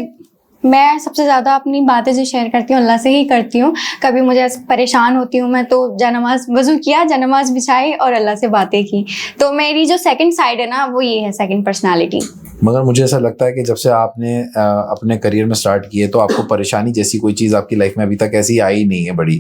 मैं सबसे ज़्यादा अपनी बातें जो शेयर करती हूँ अल्लाह से ही करती हूँ। कभी मुझे परेशान होती हूँ मैं तो जनमाज वज़ू किया, जनमाज बिछाई और अल्लाह से बातें की। तो मेरी जो सेकंड साइड है ना वो ये है, सेकंड पर्सनालिटी। मगर मुझे ऐसा लगता है कि जब से आपने अपने करियर में स्टार्ट किए तो आपको परेशानी जैसी कोई चीज़ आपकी लाइफ में अभी तक ऐसी आई नहीं है बड़ी।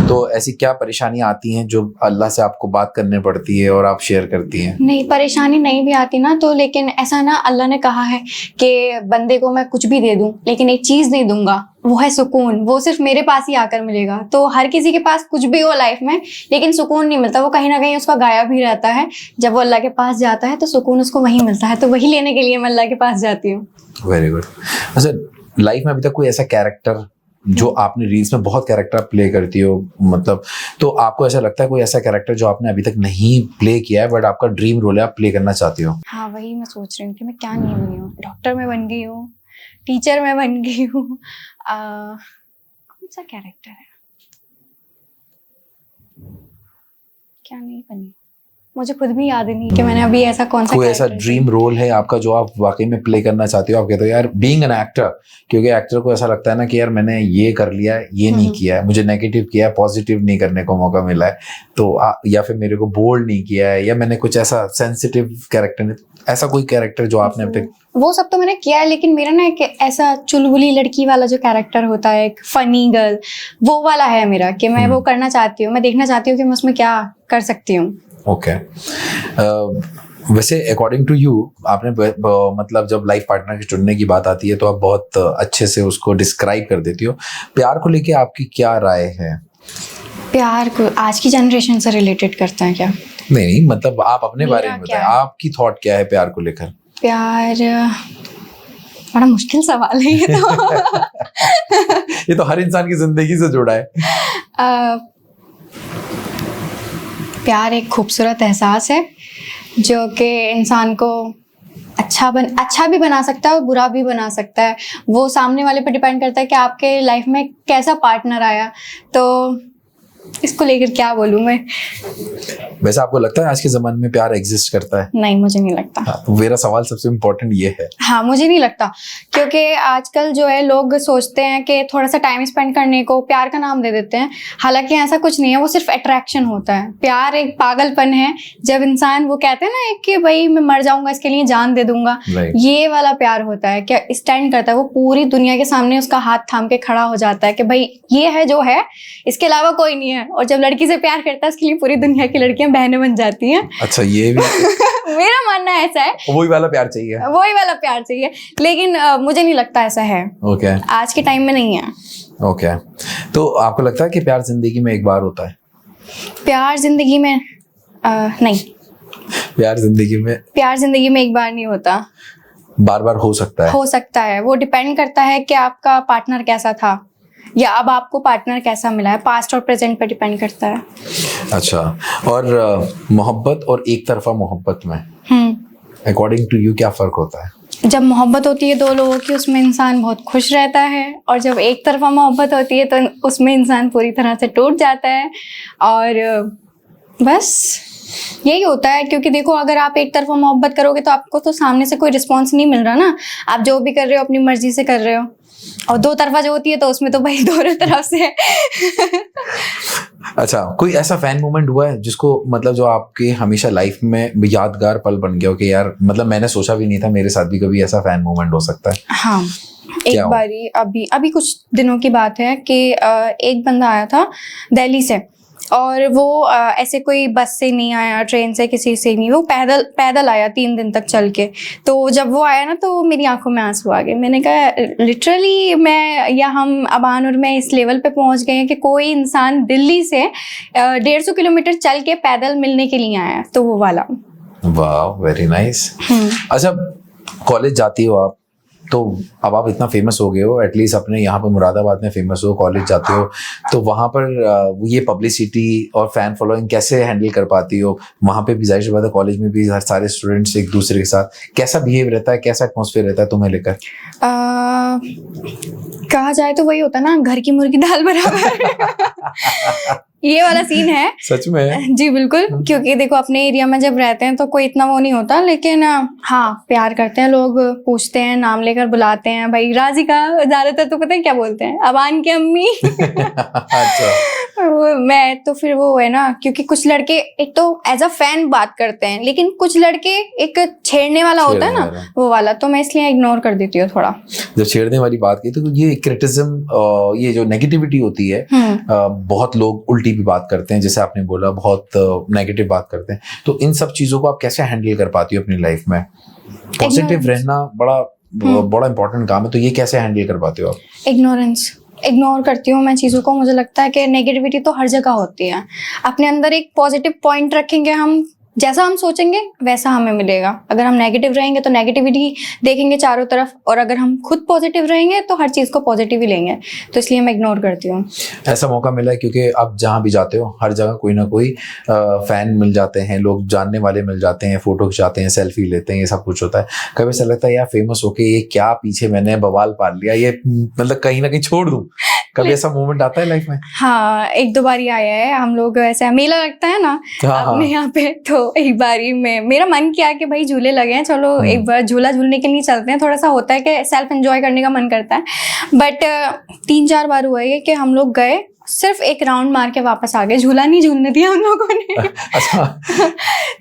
तो ऐसी क्या परेशानियाँ आती हैं जो अल्लाह से आपको बात करने पड़ती है और आप शेयर करती हैं? नहीं, परेशानी नहीं भी आती ना तो, लेकिन ऐसा ना, अल्लाह ने कहा है कि बंदे को मैं कुछ भी दे दूँ लेकिन एक चीज़ नहीं दूंगा वो है सुकून, वो सिर्फ मेरे पास ही आकर मिलेगा। तो हर किसी के पास कुछ भी हो लाइफ में, लेकिन सुकून नहीं मिलता, वो कहीं ना कहीं उसका गायब ही रहता है। जब वो अल्लाह के पास जाता है तो सुकून उसको वहीं मिलता है, तो वही लेने के लिए मैं अल्लाह के पास जाती हूँ। Very good. अच्छा, लाइफ में अभी तक कोई ऐसा कैरेक्टर जो आपने रील्स में बहुत कैरेक्टर प्ले करती हो, मतलब तो आपको ऐसा लगता है कोई ऐसा कैरेक्टर जो आपने अभी तक नहीं प्ले किया है बट आपका ड्रीम रोल है, आप प्ले करना चाहती हो? हाँ, वही मैं सोच रही हूँ कि मैं क्या नहीं बनी हूँ। डॉक्टर में बन गई हूँ, टीचर में बन गई हूँ, कौन सा कैरेक्टर है, क्या नहीं बनी, मुझे खुद भी याद नहीं कि मैंने अभी ऐसा कौन सा कोई ऐसा ड्रीम रोल है आपका जो आप वाकई में प्ले करना चाहती हो? आप कहते हो यार बीइंग एन एक्टर, क्योंकि एक्टर को ऐसा लगता है ना कि यार मैंने ये कर लिया है, ये नहीं किया है, मुझे नेगेटिव किया है, पॉजिटिव नहीं करने को मौका मिला है, तो या फिर मेरे को बोल्ड नहीं किया है, या मैंने कुछ ऐसा सेंसिटिव कैरेक्टर, ऐसा कोई कैरेक्टर जो आपने अब तक? वो सब तो मैंने किया है, लेकिन मेरा ना एक ऐसा चुलबुली लड़की वाला जो कैरेक्टर होता है, एक फनी गर्ल, वो वाला है मेरा, कि मैं वो करना चाहती हूँ। मैं देखना चाहती हूँ कि मैं उसमें क्या कर सकती हूँ। ओके। वैसे अकॉर्डिंग टू यू, आपने मतलब जब लाइफ पार्टनर के चुनने की बात आती है तो आप बहुत अच्छे से उसको डिस्क्राइब कर देती हो। प्यार को लेके आपकी क्या राय है? प्यार को आज की जनरेशन से रिलेटेड करते हैं क्या? नहीं, मतलब आप अपने बारे में बताएं, आपकी थॉट क्या है प्यार को लेकर? प्यार बड़ा मुश्किल सवाल है ये तो। ये तो हर इंसान की जिंदगी से जुड़ा है। प्यार एक खूबसूरत एहसास है जो कि इंसान को अच्छा भी बना सकता है और बुरा भी बना सकता है। वो सामने वाले पे डिपेंड करता है कि आपके लाइफ में कैसा पार्टनर आया। तो इसको लेकर क्या बोलूं मैं। वैसे आपको लगता है आज के ज़माने में प्यार एग्जिस्ट करता है? नहीं, मुझे नहीं लगता। हाँ, तो मेरा सवाल सबसे इम्पोर्टेंट ये है। हाँ, मुझे नहीं लगता, क्योंकि आजकल जो है लोग सोचते हैं कि थोड़ा सा टाइम स्पेंड करने को प्यार का नाम दे देते हैं। हालांकि ऐसा कुछ नहीं है, वो सिर्फ अट्रैक्शन होता है। प्यार एक पागलपन है, जब इंसान वो कहते हैं ना एक कि भाई मैं मर जाऊंगा इसके लिए जान दे दूंगा, ये वाला प्यार होता है। क्या स्टैंड करता है, वो पूरी दुनिया के सामने उसका हाथ थाम के खड़ा हो जाता है कि भाई ये है जो है, इसके अलावा कोई नहीं है। और जब लड़की से प्यार करता है उसके लिए पूरी दुनिया की लड़कियां बहनें बन जाती हैं। अच्छा, ये भी मेरा मानना ऐसा है, वही वाला प्यार चाहिए, वही वाला प्यार चाहिए, लेकिन मुझे नहीं लगता ऐसा है। ओके। आज के टाइम में नहीं है। ओके। तो आपको लगता है कि प्यार जिंदगी में एक बार होता है? प्यार जिंदगी में नहीं, प्यार जिंदगी में एक बार नहीं होता, बार बार हो सकता है। हो सकता है, वो डिपेंड करता है कि आपका पार्टनर कैसा था या अब आपको पार्टनर कैसा मिला है। पास्ट और प्रेजेंट पे डिपेंड करता है। अच्छा, और मोहब्बत और एक तरफा मोहब्बत में अकॉर्डिंग टू यू क्या फर्क होता है? जब मोहब्बत होती है दो लोगों की, उसमें इंसान बहुत खुश रहता है, और जब एक तरफा मोहब्बत होती है तो उसमें इंसान पूरी तरह से टूट जाता है। और बस यही होता है, क्योंकि देखो अगर आप एक तरफा मोहब्बत करोगे तो आपको तो सामने से कोई रिस्पॉन्स नहीं मिल रहा ना। आप जो भी कर रहे हो अपनी मर्जी से कर रहे हो, और दो तरफा जो होती है तो उसमें तो भाई दोनों तरफ से। अच्छा, कोई ऐसा फैन मोमेंट हुआ है जिसको मतलब जो आपके हमेशा लाइफ में यादगार पल बन गया हो कि यार मतलब मैंने सोचा भी नहीं था मेरे साथ भी कभी ऐसा फैन मोमेंट हो सकता है? हाँ, एक बारी अभी कुछ दिनों की बात है कि एक बंदा आया था दिल्ली से, और वो ऐसे कोई बस से नहीं आया, ट्रेन से, किसी से नहीं, वो पैदल आया 3 दिन तक चल के। तो जब वो आया ना तो मेरी आंखों में आंसू आ गए। मैंने कहा लिटरली मैं या हम अबान और मैं इस लेवल पे पहुंच गए हैं कि कोई इंसान दिल्ली से 150 किलोमीटर चल के पैदल मिलने के लिए आया। तो वो वाला। वाह, वेरी नाइस। अच्छा, कॉलेज जाती हो आप, तो अब आप इतना फेमस हो गए हो, एटलीस्ट अपने यहाँ पर मुरादाबाद में फेमस हो, कॉलेज जाते हो, तो वहाँ पर ये पब्लिसिटी और फैन फॉलोइंग कैसे हैंडल कर पाती हो? वहाँ पे भी जाहिर सी बात है, कॉलेज में भी हर सारे स्टूडेंट्स एक दूसरे के साथ कैसा बिहेव रहता है, कैसा एटमॉस्फेयर रहता है तुम्हें लेकर? कहा जाए तो वही होता है ना, घर की मुर्गी दाल बराबर। ये वाला सीन है सच में। जी बिल्कुल, क्योंकि देखो अपने एरिया में जब रहते हैं तो कोई इतना वो नहीं होता, लेकिन हाँ प्यार करते हैं लोग, पूछते हैं, नाम लेकर बुलाते हैं, भाई राजिका, ज्यादातर तो पता है क्या बोलते हैं, अबान की अम्मी। अच्छा। मैं तो फिर वो है ना, क्योंकि कुछ लड़के एक तो एज अ फैन बात करते हैं, लेकिन कुछ लड़के एक छेड़ने वाला होता है ना, वो वाला, तो मैं इसलिए इग्नोर कर देती हूँ थोड़ा। जब छेड़ने वाली बात की तो ये क्रिटिसिज्म, ये जो नेगेटिविटी होती है, बहुत लोग उल्टी भी बात करते हैं, जैसे आपने बोला बहुत नेगेटिव बात करते हैं, तो इन सब चीजों को आप कैसे हैंडल कर पाती हो अपनी लाइफ में? पॉजिटिव रहना बड़ा बड़ा इंपॉर्टेंट काम है, तो ये कैसे हैंडल कर पाते हो आप? इग्नोर करती हूँ मैं चीज़ों को। मुझे लगता है कि नेगेटिविटी तो हर जगह होती है। अपने अंदर एक पॉजिटिव पॉइंट रखेंगे हम, जैसा हम सोचेंगे वैसा हमें मिलेगा। अगर हम नेगेटिव रहेंगे तो नेगेटिविटी देखेंगे चारों तरफ, और अगर हम खुद पॉजिटिव रहेंगे तो हर चीज़ को पॉजिटिव ही लेंगे। तो इसलिए मैं इग्नोर करती हूँ। ऐसा मौका मिला है क्योंकि आप जहाँ भी जाते हो हर जगह कोई ना कोई फैन मिल जाते हैं, लोग जानने वाले मिल जाते हैं, फोटो खिंचाते हैं, सेल्फी लेते हैं, ये सब कुछ होता है। कभी ऐसा लगता है यार फेमस होके ये क्या पीछे मैंने बवाल पाल लिया, ये मतलब कहीं ना कहीं छोड़ दूँ? कभी ऐसा मोमेंट आता है लाइफ में? हाँ, एक दो बारी आया है। हम लोग ऐसा मेला लगता है ना अपने यहाँ पे, तो एक बारी में मेरा मन किया कि भाई झूले लगे हैं, चलो एक बार झूला झूलने के लिए चलते हैं। थोड़ा सा होता है कि सेल्फ एंजॉय करने का मन करता है। बट 3-4 बार हुआ है कि हम लोग गए, सिर्फ एक राउंड मार के वापस आ गए, झूला नहीं झूलने दिया उन लोगों ने।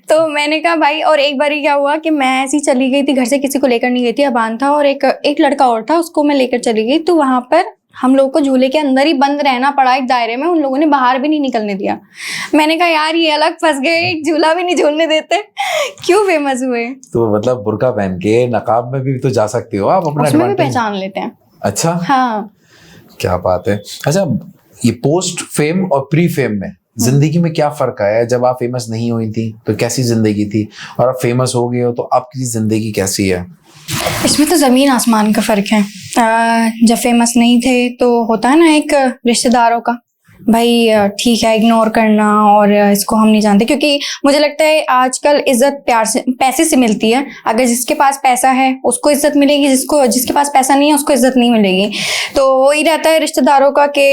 तो मैंने कहा भाई, और एक बारी क्या हुआ कि मैं ऐसी चली गई थी, घर से किसी को लेकर नहीं गई थी, अबान था और एक लड़का और था, उसको मैं लेकर चली गई। तो वहां पर हम लोग को झूले के अंदर ही बंद रहना पड़ा एक दायरे में, उन लोगों ने बाहर भी नहीं निकलने दिया। मैंने कहा यार ये अलग फंस गए, एक झूला भी नहीं झूलने देते, क्यों फेमस हुए? तो मतलब बुर्का पहन के नकाब में भी तो जा सकते हो आप, अपना उसमें भी पहचान लेते हैं। अच्छा, हाँ, क्या बात है। अच्छा, ये पोस्ट फेम और प्री फेम में जिंदगी में क्या फर्क आया है? जब आप फेमस नहीं हुई थी तो कैसी जिंदगी थी, और आप फेमस हो गए हो तो आपकी जिंदगी कैसी है? इसमें तो जमीन आसमान का फर्क है। जब फेमस नहीं थे तो होता है ना एक रिश्तेदारों का, भाई ठीक है इग्नोर करना, और इसको हम नहीं जानते, क्योंकि मुझे लगता है आजकल इज्जत प्यार से, पैसे से मिलती है। अगर जिसके पास पैसा है उसको इज्जत मिलेगी, जिसके पास पैसा नहीं है उसको इज्जत नहीं मिलेगी। तो वही रहता है रिश्तेदारों का कि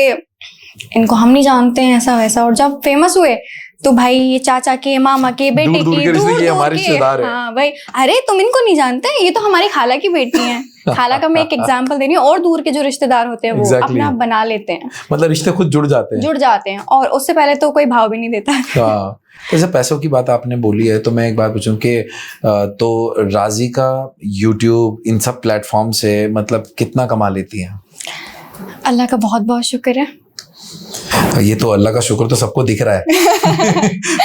इनको हम नहीं जानते हैं, ऐसा वैसा। और जब फेमस हुए तो भाई ये चाचा के, मामा के, बेटे दूर के, दूर हमारे रिश्तेदार हैं। हाँ भाई, अरे तुम इनको नहीं जानते, ये तो हमारी खाला की बेटी हैं। खाला का मैं एक एग्जांपल दे रही हूँ। और दूर के जो रिश्तेदार होते हैं वो अपना आप बना लेते हैं, मतलब रिश्ते खुद जुड़ जाते हैं, और उससे पहले तो कोई भाव भी नहीं देता। हाँ, जैसे पैसों की बात आपने बोली है तो मैं एक बात पूछूं कि तो राजी का यूट्यूब इन सब प्लेटफॉर्म से मतलब कितना कमा लेती है? अल्लाह का बहुत बहुत शुक्र है। ये तो अल्लाह का शुक्र तो सबको दिख रहा है।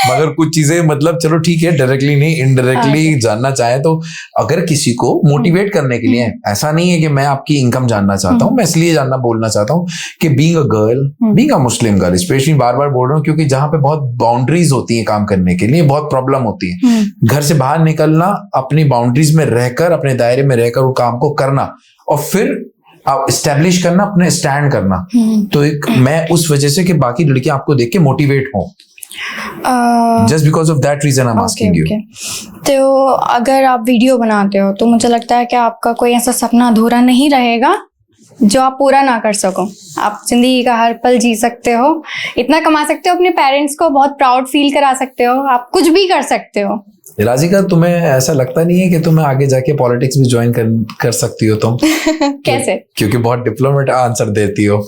मगर कुछ चीजें मतलब चलो ठीक है, डायरेक्टली नहीं इनडायरेक्टली जानना चाहे तो, अगर किसी को मोटिवेट करने के लिए, ऐसा नहीं है कि मैं आपकी इनकम जानना चाहता हूँ, मैं इसलिए बोलना चाहता हूँ कि being a girl, being a Muslim girl specially, बार बार बोल रहा हूँ क्योंकि जहाँ पे बहुत बाउंड्रीज होती है काम करने के लिए, बहुत प्रॉब्लम होती है। घर से बाहर निकलना, अपनी बाउंड्रीज में रहकर, अपने दायरे में रहकर वो काम को करना, और फिर एस्टेब्लिश करना, अपने स्टैंड करना। तो एक मैं उस वजह से कि बाकी लड़कियां आपको देख के मोटिवेट हों, just because of that reason I am asking you. तो अगर आप वीडियो बनाते हो तो मुझे लगता है कि आपका कोई ऐसा सपना अधूरा नहीं रहेगा जो आप पूरा ना कर सको। आप जिंदगी का हर पल जी सकते हो, इतना कमा सकते हो, अपने पेरेंट्स को बहुत प्राउड फील करा सकते हो, आप कुछ भी कर सकते हो। राजिका, तुम्हें ऐसा लगता नहीं है कि तुम्हें आगे जाके पॉलिटिक्स भी ज्वाइन कर सकती हो तुम? कैसे? क्योंकि बहुत डिप्लोमेट आंसर देती हो।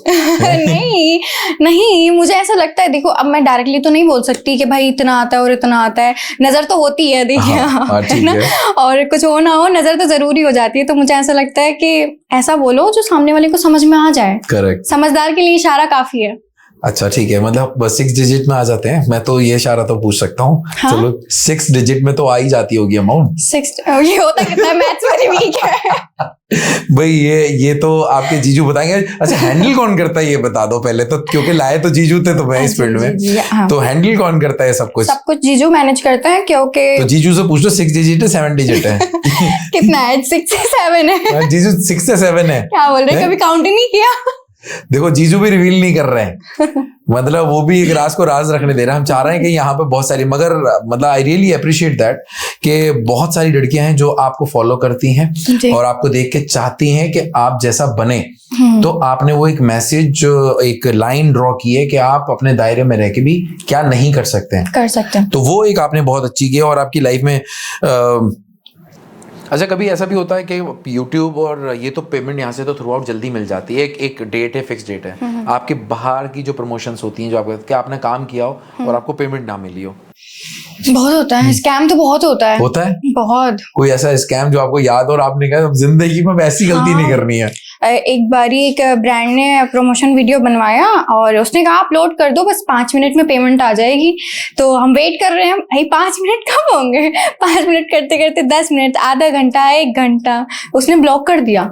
नहीं, मुझे ऐसा लगता है, देखो अब मैं डायरेक्टली तो नहीं बोल सकती कि भाई इतना आता है और इतना आता है, नजर तो होती है, देखिए है ना, और कुछ हो ना हो नजर तो जरूरी हो जाती है। तो मुझे ऐसा लगता है कि ऐसा बोलो जो सामने वाले को समझ में आ जाए। करेक्ट, समझदार के लिए इशारा काफी है। अच्छा ठीक है, मतलब बस 6 डिजिट में आ जाते हैं। मैं तो ये इशारा तो पूछ सकता हूँ। हाँ? चलो 6 डिजिट में तो आ ही जाती होगी अमाउंट। 6 ये होता कितना, मैथ्स में वीक है। भाई ये तो आपके जीजू बताएंगे। अच्छा, हैंडल कौन करता है ये बता दो पहले तो, क्योंकि लाए तो जीजू थे तुम्हें इस फील्ड में। हाँ। तो हैंडल कौन करता है सब कुछ जीजू मैनेज करता है, क्योंकि तो जीजू से पूछ लो 6 डिजिट है 7 डिजिट है? कितना है? 6 से 7 है। जीजू 6 से 7 है। क्या बोल रहे हैं? कभी काउंट ही नहीं किया। देखो जीजू भी रिवील नहीं कर रहे हैं, मतलब वो भी एक राज को राज रखने दे रहे हैं। हम चाह रहे हैं कि यहाँ पे बहुत सारी, मगर मतलब आई रियली अप्रिशिएट दैट कि बहुत सारी लड़कियां हैं जो आपको फॉलो करती हैं और आपको देख के चाहती हैं कि आप जैसा बने। तो आपने वो एक मैसेज, एक लाइन ड्रॉ की है कि आप अपने दायरे में रह के भी क्या नहीं कर सकते हैं। तो वो एक आपने बहुत अच्छी की है और आपकी लाइफ में अच्छा, कभी ऐसा भी होता है कि YouTube और ये तो पेमेंट यहाँ से तो थ्रू आउट जल्दी मिल जाती है, एक डेट है, फिक्स डेट है। आपके बाहर की जो प्रमोशंस होती हैं, जो आपको क्या आपने काम किया हो और आपको पेमेंट ना मिली हो? बहुत होता है, स्कैम तो बहुत होता है बहुत। कोई ऐसा स्कैम जो आपको याद हो और आपने कहा जिंदगी में ऐसी गलती नहीं करनी है? एक बारी एक ब्रांड ने प्रमोशन वीडियो बनवाया और उसने कहा अपलोड कर दो, बस 5 मिनट में पेमेंट आ जाएगी। तो हम वेट कर रहे हैं, भाई 5 मिनट कब होंगे? 5 मिनट करते करते 10 मिनट, आधा घंटा, 1 घंटा, उसने ब्लॉक कर दिया।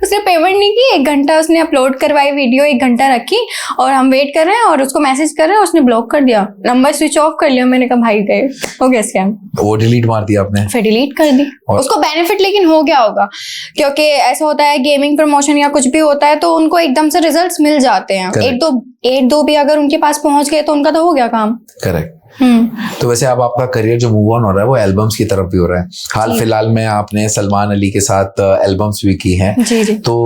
उसने पेमेंट नहीं की, 1 घंटा उसने अपलोड करवाई वीडियो, 1 घंटा रखी और हम वेट कर रहे हैं और उसको मैसेज कर रहे हैं, उसने ब्लॉक कर दिया, नंबर स्विच ऑफ कर लिया। मैंने कहा भाई गए, हो गया स्कैम। वो डिलीट मार दिया आपने? फिर डिलीट कर दी। उसको बेनिफिट लेकिन हो गया होगा, क्योंकि ऐसा होता है गेमिंग प्रमोशन या कुछ भी होता है तो उनको एकदम से रिजल्ट्स मिल जाते हैं। एक दो भी अगर उनके पास पहुंच गए तो उनका तो हो गया काम। करेक्ट। तो वैसे अब आपका करियर जो मूव ऑन हो रहा है वो एल्बम्स की तरफ भी हो रहा है। हाल फिलहाल में आपने सलमान अली के साथ एल्बम्स भी की हैं। जी जी। तो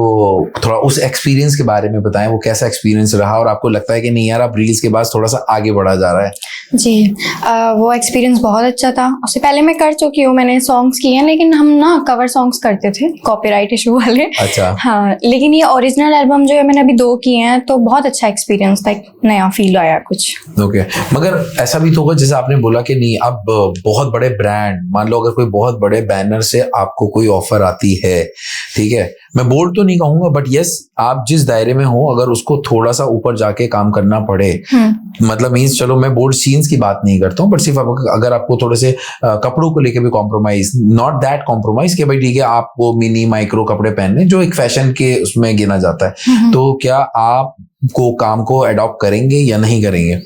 थोड़ा उस एक्सपीरियंस के बारे में बताएं, वो कैसा एक्सपीरियंस रहा और आपको लगता है कि नहीं यार आप रील्स के बाद थोड़ा सा आगे बढ़ा जा रहा है? जी, वो एक्सपीरियंस बहुत अच्छा था। उससे पहले मैं कर चुकी हूँ, मैंने सॉन्ग्स किए हैं, लेकिन हम ना कवर सॉन्ग्स करते थे, कॉपीराइट इशू वाले। अच्छा। हाँ, लेकिन ये ओरिजिनल एल्बम जो है मैंने अभी 2 किए हैं, तो बहुत अच्छा एक्सपीरियंस था, एक नया फील आया कुछ। ओके। मगर ऐसा भी तो होगा जैसे आपने बोला कि नहीं अब बहुत बड़े ब्रांड, मान लो अगर कोई बहुत बड़े बैनर से आपको कोई ऑफर आती है, ठीक है, मैं बोल्ड तो नहीं कहूंगा बट यस आप जिस दायरे में हो अगर उसको थोड़ा सा ऊपर जाके काम करना पड़े, मतलब मीन्स चलो मैं बोल्ड सीन्स की बात नहीं करता हूँ, बट सिर्फ अगर आपको थोड़े से कपड़ों को लेके भी कॉम्प्रोमाइज, नॉट दैट कॉम्प्रोमाइज कि भाई ठीक है आपको मिनी माइक्रो कपड़े पहनने जो एक फैशन के उसमें गिना जाता है, तो क्या आप को काम को अडॉप्ट करेंगे या नहीं करेंगे?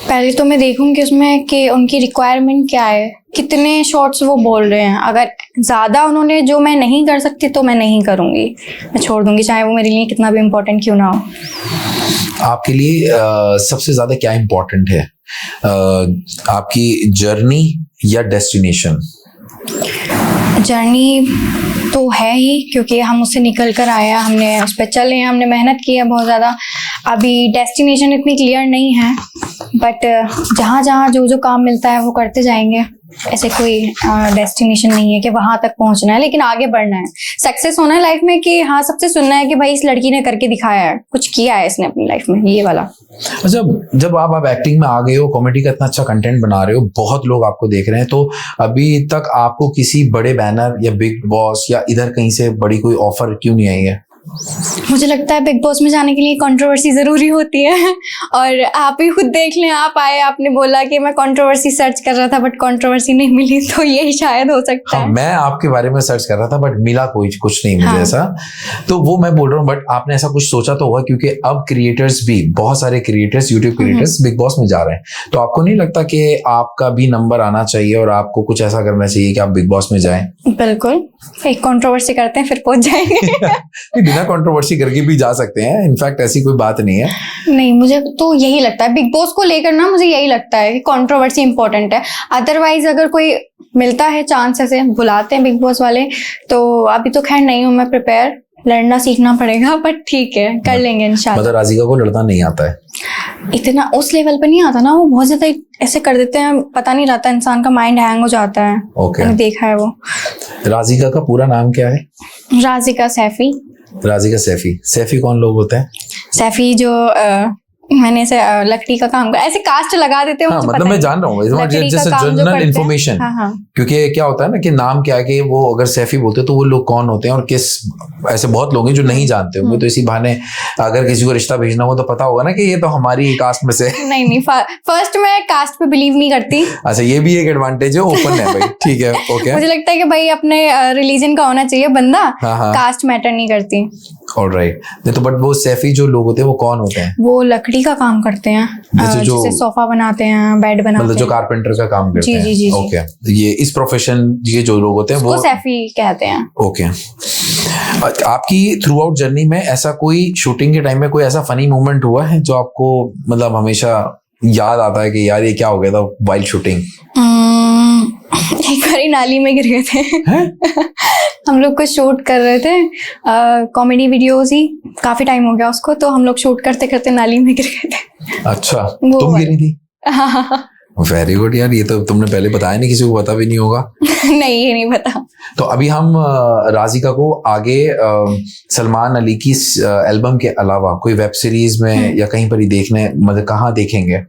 पहले तो मैं देखूंगी उसमें कि उनकी रिक्वायरमेंट क्या है, कितने शॉर्ट्स वो बोल रहे हैं। अगर ज़्यादा उन्होंने जो मैं नहीं कर सकती तो मैं नहीं करूंगी, मैं छोड़ दूंगी, चाहे वो मेरे लिए कितना भी इम्पोर्टेंट क्यों ना हो। आपके लिए सबसे ज़्यादा क्या इम्पोर्टेंट है, आपकी जर्नी या डेस्टिनेशन? जर्नी तो है ही, क्योंकि हम उससे निकल कर आए हैं, हमने उस पर चले हैं, हमने मेहनत की है बहुत ज़्यादा। अभी डेस्टिनेशन इतनी क्लियर नहीं है, बट जहाँ जहाँ जो जो काम मिलता है वो करते जाएंगे। ऐसे कोई डेस्टिनेशन नहीं है कि वहां तक पहुंचना है, लेकिन आगे बढ़ना है, सक्सेस होना है लाइफ में, कि हाँ सबसे सुनना है कि भाई इस लड़की ने करके दिखाया है, कुछ किया है इसने अपनी लाइफ में, ये वाला। अच्छा, जब आप एक्टिंग में आ गए हो, कॉमेडी का इतना अच्छा कंटेंट बना रहे हो, बहुत लोग आपको देख रहे हैं, तो अभी तक आपको किसी बड़े बैनर या बिग बॉस या इधर कहीं से बड़ी कोई ऑफर क्यों नहीं आई है? मुझे लगता है बिग बॉस में जाने के लिए कंट्रोवर्सी जरूरी होती है, और आप ही खुद देख लें, आप आए, आपने बोला कि मैं कंट्रोवर्सी सर्च कर रहा था बट कंट्रोवर्सी नहीं मिली, तो यही शायद हो सकता है। मैं आपके बारे में सर्च कर रहा था बट मिला कोई कुछ नहीं मुझे ऐसा, तो वो मैं बोल रहा हूँ। बट आपने ऐसा कुछ सोचा तो होगा, क्योंकि अब क्रिएटर्स भी, बहुत सारे creators, YouTube creators big boss में जा रहे हैं, तो आपको नहीं लगता कि आपका भी नंबर आना चाहिए और आपको कुछ ऐसा करना चाहिए कि आप बिग बॉस में जाएं? बिल्कुल, एक कंट्रोवर्सी करते हैं फिर पहुंच जाएंगे। बिना कंट्रोवर्सी करके भी जा सकते हैं, इनफैक्ट ऐसी कोई बात नहीं है। नहीं, मुझे तो यही लगता है बिग बॉस को लेकर ना, मुझे यही लगता है कि कंट्रोवर्सी इंपॉर्टेंट है। अदरवाइज अगर कोई मिलता है चांस, ऐसे बुलाते हैं बिग बॉस वाले, तो अभी तो खैर नहीं हूँ मैं प्रिपेयर, लड़ना सीखना पड़ेगा, बट ठीक है कर लेंगे इंशाल्लाह। मतलब राजिका को लड़ना नहीं आता है? इतना उस लेवल पर नहीं आता ना, वो बहुत ज्यादा ऐसे कर देते हैं, पता नहीं रहता, इंसान का माइंड हैंग हो जाता है। मैंने देखा है वो। राजिका का पूरा नाम क्या है? राजिका सैफी। राजिका सैफी। सैफी कौन लोग होते हैं? सैफी जो मैंने ऐसे लकड़ी का काम, ऐसे कास्ट लगा देते हैं। हाँ, मतलब मैं जान रहा हूँ, जैसे जनरल इन्फॉर्मेशन। हाँ। क्योंकि क्या होता है ना कि नाम क्या है कि वो अगर सैफी बोलते हैं तो वो लोग कौन होते हैं और किस, ऐसे बहुत लोग हैं जो नहीं जानते होंगे, तो इसी बहाने अगर किसी को रिश्ता भेजना हो तो पता होगा ना कि ये तो हमारी कास्ट में से। नहीं, फर्स्ट मैं कास्ट पे बिलीव नहीं करती। अच्छा, ये भी एक एडवांटेज है, ओपन है भाई, ठीक है, ओके। मुझे लगता है कि भाई अपने रिलीजन का होना चाहिए बंदा, कास्ट मैटर नहीं करती। ऑलराइट। तो बट वो सैफी जो लोग होते हैं वो कौन होते हैं? वो लकड़ी का काम करते हैं, जैसे सोफा बनाते हैं, बेड बनाते हैं, मतलब जो कारपेंटर का काम करते हैं। जी। ओके, ये इस प्रोफेशन ये जो लोग होते हैं वो सैफी कहते हैं। ओके। आपकी थ्रू आउट जर्नी में ऐसा कोई शूटिंग के टाइम में कोई ऐसा फनी मोमेंट हुआ है जो आपको मतलब हमेशा याद आता है कि यार ये क्या हो गया था वाइल्ड शूटिंग? एक बारी नाली में गिर गए थे। हम लोग कुछ शूट कर रहे थे, कॉमेडी वीडियोस ही, काफी टाइम हो गया उसको, तो हम लोग शूट करते करते नाली में गिर गए थे। अच्छा, तुम गिरी थी? वेरी गुड यार, ये तो तुमने पहले बताया नहीं, किसी को पता भी नहीं होगा। नहीं, ये नहीं पता। तो अभी हम राजिका को आगे सलमान अली की एल्बम के अलावा कोई वेब सीरीज में या कहीं पर ही देखने, मतलब कहाँ देखेंगे?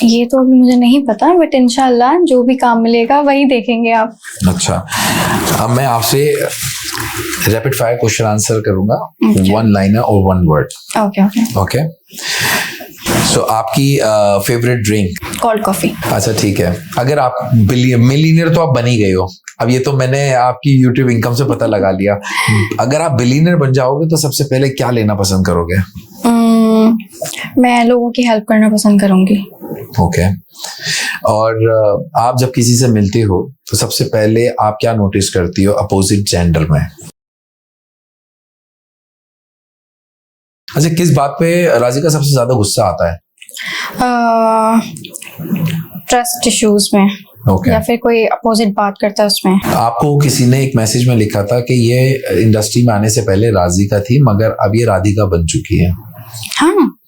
ये तो अभी मुझे नहीं पता, बट इंशाल्लाह जो भी काम मिलेगा वही देखेंगे आप। अच्छा, अब मैं आपसे रैपिड फायर क्वेश्चन आंसर करूंगा, वन लाइनर और one word. Okay okay. Okay, so आपकी फेवरेट ड्रिंक? Cold coffee. अच्छा ठीक है, अगर आप मिलीनियर तो आप बन ही गए हो, अब ये तो मैंने आपकी यूट्यूब इनकम से पता लगा लिया। अगर आप बिलीनियर बन जाओगे तो सबसे पहले क्या लेना पसंद करोगे? मैं लोगों की हेल्प करना पसंद करूंगी। ओके, और आप जब किसी से मिलती हो तो सबसे पहले आप क्या नोटिस करती हो अपोजिट जेंडर में? अच्छा, किस बात पे राजी का सबसे ज्यादा गुस्सा आता है? ट्रस्ट इश्यूज में। Okay. या फिर कोई अपोजिट बात करता है उसमें। आपको किसी ने एक मैसेज में लिखा था कि ये इंडस्ट्री में आने से पहले राधिका थी मगर अब ये राधिका बन चुकी है। हाँ,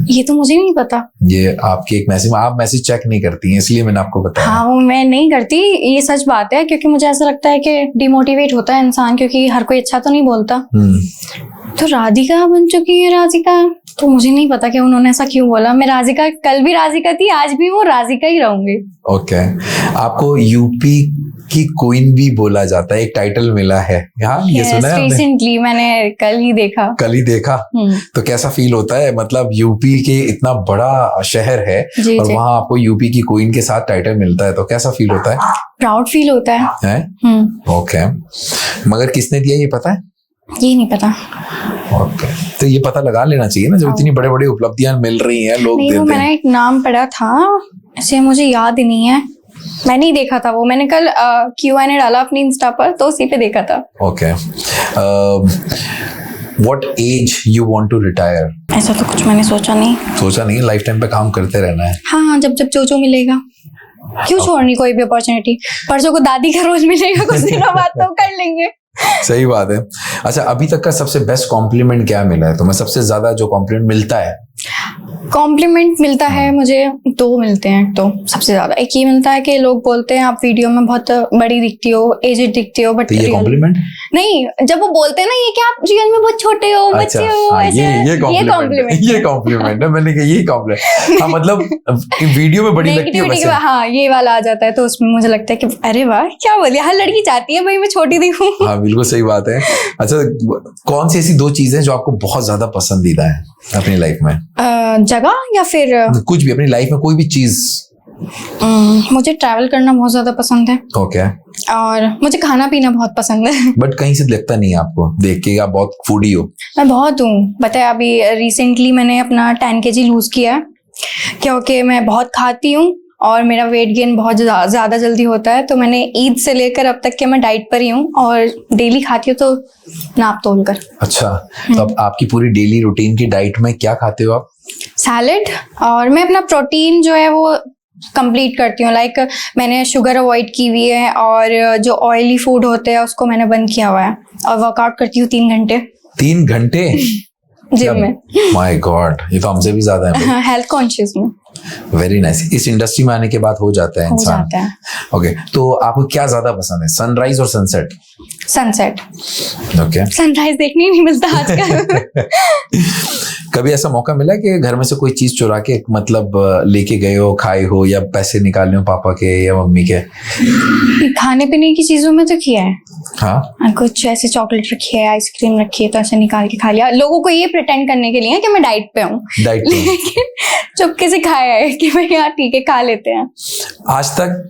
ये तो मुझे नहीं पता। ये आपकी एक मैसेज, आप मैसेज चेक नहीं करती हैं इसलिए मैंने आपको बताया। हाँ, वो मैं नहीं करती, ये सच बात है, क्योंकि मुझे ऐसा लगता है कि डिमोटिवेट होता है इंसान, क्योंकि हर कोई अच्छा तो नहीं बोलता। तो राधिका बन चुकी है राधिका, तो मुझे नहीं पता कि उन्होंने ऐसा क्यों बोला। मैं राधिका, कल भी राधिका थी, आज भी वो राधिका ही रहूंगी। ओके, आपको यूपी की क्वीन भी बोला जाता है, एक टाइटल मिला है। हाँ, ये सुना है आपने? रिसेंटली मैंने कल ही देखा। तो कैसा फील होता है? मतलब यूपी के इतना बड़ा शहर है और वहाँ आपको यूपी की क्वीन के साथ टाइटल मिलता है, तो कैसा फील होता है? प्राउड फील होता है। ओके, मगर किसने दिया ये पता है? ये नहीं पता। ओके, तो ये पता लगा लेना चाहिए ना, जब इतनी बड़े बड़े उपलब्धियां मिल रही हैं, लोग देते हैं। मैंने एक नाम पढ़ा था, ऐसे मुझे याद ही नहीं है, मैंने ही देखा था वो, मैंने कल Q&A डाला अपनी इंस्टा पर, तो उसी पे देखा था। Okay, what age you want to retire? ऐसा तो कुछ मैंने सोचा नहीं, लाइफ टाइम पे काम करते रहना है। हाँ, जब जो मिलेगा, क्यों छोड़नी कोई भी अपॉर्चुनिटी। परसों को दादी का रोज मिलेगा, कुछ दिनों बाद तो कर लेंगे। सही बात है। अच्छा, अभी तक का सबसे बेस्ट कॉम्प्लीमेंट क्या मिला है तुम्हें? सबसे ज्यादा जो कॉम्प्लीमेंट मिलता है? कॉम्प्लीमेंट मिलता है मुझे, दो मिलते हैं। तो सबसे ज्यादा एक ये मिलता है कि लोग बोलते हैं आप वीडियो में बहुत बड़ी दिखती हो, एजेड दिखती हो, बट ये कॉम्प्लीमेंट नहीं, जब वो बोलते हैं ना ये कि आप रियल में बहुत छोटे हो, बच्चे हो, ये कॉम्प्लीमेंट है। मैंने कहा ये कॉम्प्लीमेंट, हाँ, मतलब वीडियो में बड़ी लगती है। हाँ, ये वाला आ जाता है, तो उसमें मुझे लगता है कि अरे वाह, क्या बोलिए, हर लड़की चाहती है भाई मैं छोटी दिखूं। हाँ, बिल्कुल सही बात है। अच्छा, कौन सी ऐसी दो चीजें जो आपको बहुत ज्यादा पसंदीदा है अपनी लाइफ में? जगह या फिर कुछ भी, अपनी लाइफ में कोई भी चीज। मुझे ट्रैवल करना बहुत ज्यादा पसंद है। ओके, और मुझे खाना पीना बहुत पसंद है। बट कहीं से लगता नहीं आपको देख के आप बहुत फूडी हो? मैं बहुत हूँ, बताया अभी रिसेंटली मैंने अपना 10 kg लूज किया, क्योंकि मैं बहुत खाती हूँ और मेरा वेट गेन बहुत ज्यादा जल्दी होता है। तो मैंने ईद से लेकर अब तक के मैं डाइट पर ही हूँ और डेली खाती हूँ, तो नाप तोल कर। अच्छा, तो अब आपकी पूरी डेली रूटीन की डाइट में क्या खाते हो आप? सैलेड, और मैं अपना प्रोटीन जो है वो कंप्लीट करती हूँ। लाइक मैंने शुगर अवॉइड की हुई है और जो ऑयली फूड होते हैं उसको मैंने बंद किया हुआ है, और वर्कआउट करती हूँ 3 घंटे। 3 घंटे जिम में? माय गॉड, ये तो हमसे भी ज्यादा है। हेल्थ कॉन्शियस में। Very nice. इस इंडस्ट्री में आने के बाद हो जाता है इंसान। ओके, तो आपको क्या ज्यादा पसंद है, सनराइज और सनसेट? सनसेट। ओके, सनराइज देखने ही नहीं मिलता आजकल। कभी ऐसा मौका मिला कि घर में से कोई चीज चुरा के मतलब लेके गए हो, खाए हो, या पैसे निकाले हो पापा के या मम्मी के? खाने पीने की चीजों में तो किया है। हाँ, कुछ ऐसे चॉकलेट रखी है, आइसक्रीम रखी है, तो ऐसे निकाल के खा लिया, लोगों को ये प्रिटेंड करने के लिए कि मैं डाइट पे हूँ। लेकिन चुपके से खाया है कि भाई यार ठीक है, खा लेते हैं। आज तक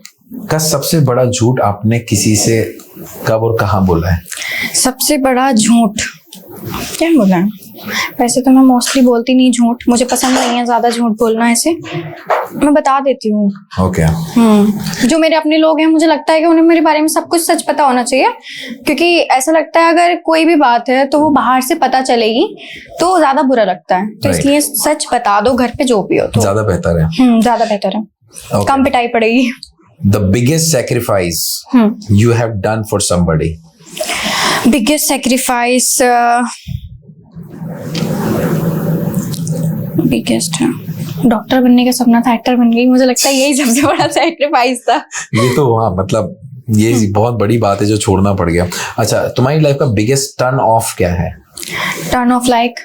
का सबसे बड़ा झूठ आपने किसी से कब और कहाँ बोला है? सबसे बड़ा झूठ क्या बोला है? वैसे तो मैं मोस्टली बोलती नहीं झूठ, मुझे पसंद नहीं है ज्यादा झूठ बोलना, ऐसे मैं बता देती हूँ। ओके। जो मेरे अपने लोग हैं, मुझे लगता है कि उन्हें मेरे बारे में सब कुछ सच पता होना चाहिए, क्योंकि ऐसा लगता है अगर कोई भी बात है तो वो बाहर से पता चलेगी तो ज्यादा बुरा लगता है। तो इसलिए सच बता दो घर पे जो भी हो, तो ज्यादा बेहतर है। ज्यादा बेहतर है। कम पिटाई पड़ेगी। The biggest sacrifice you have done for somebody? Biggest sacrifice, biggest doctor बनने का सपना था, एक्टर बन गई। मुझे लगता है यही सबसे बड़ा सैक्रिफाइस था। ये तो हाँ, मतलब ये बहुत बड़ी बात है जो छोड़ना पड़ गया। अच्छा, तुम्हारी लाइफ का बिगेस्ट टर्न ऑफ क्या है? टर्न ऑफ लाइक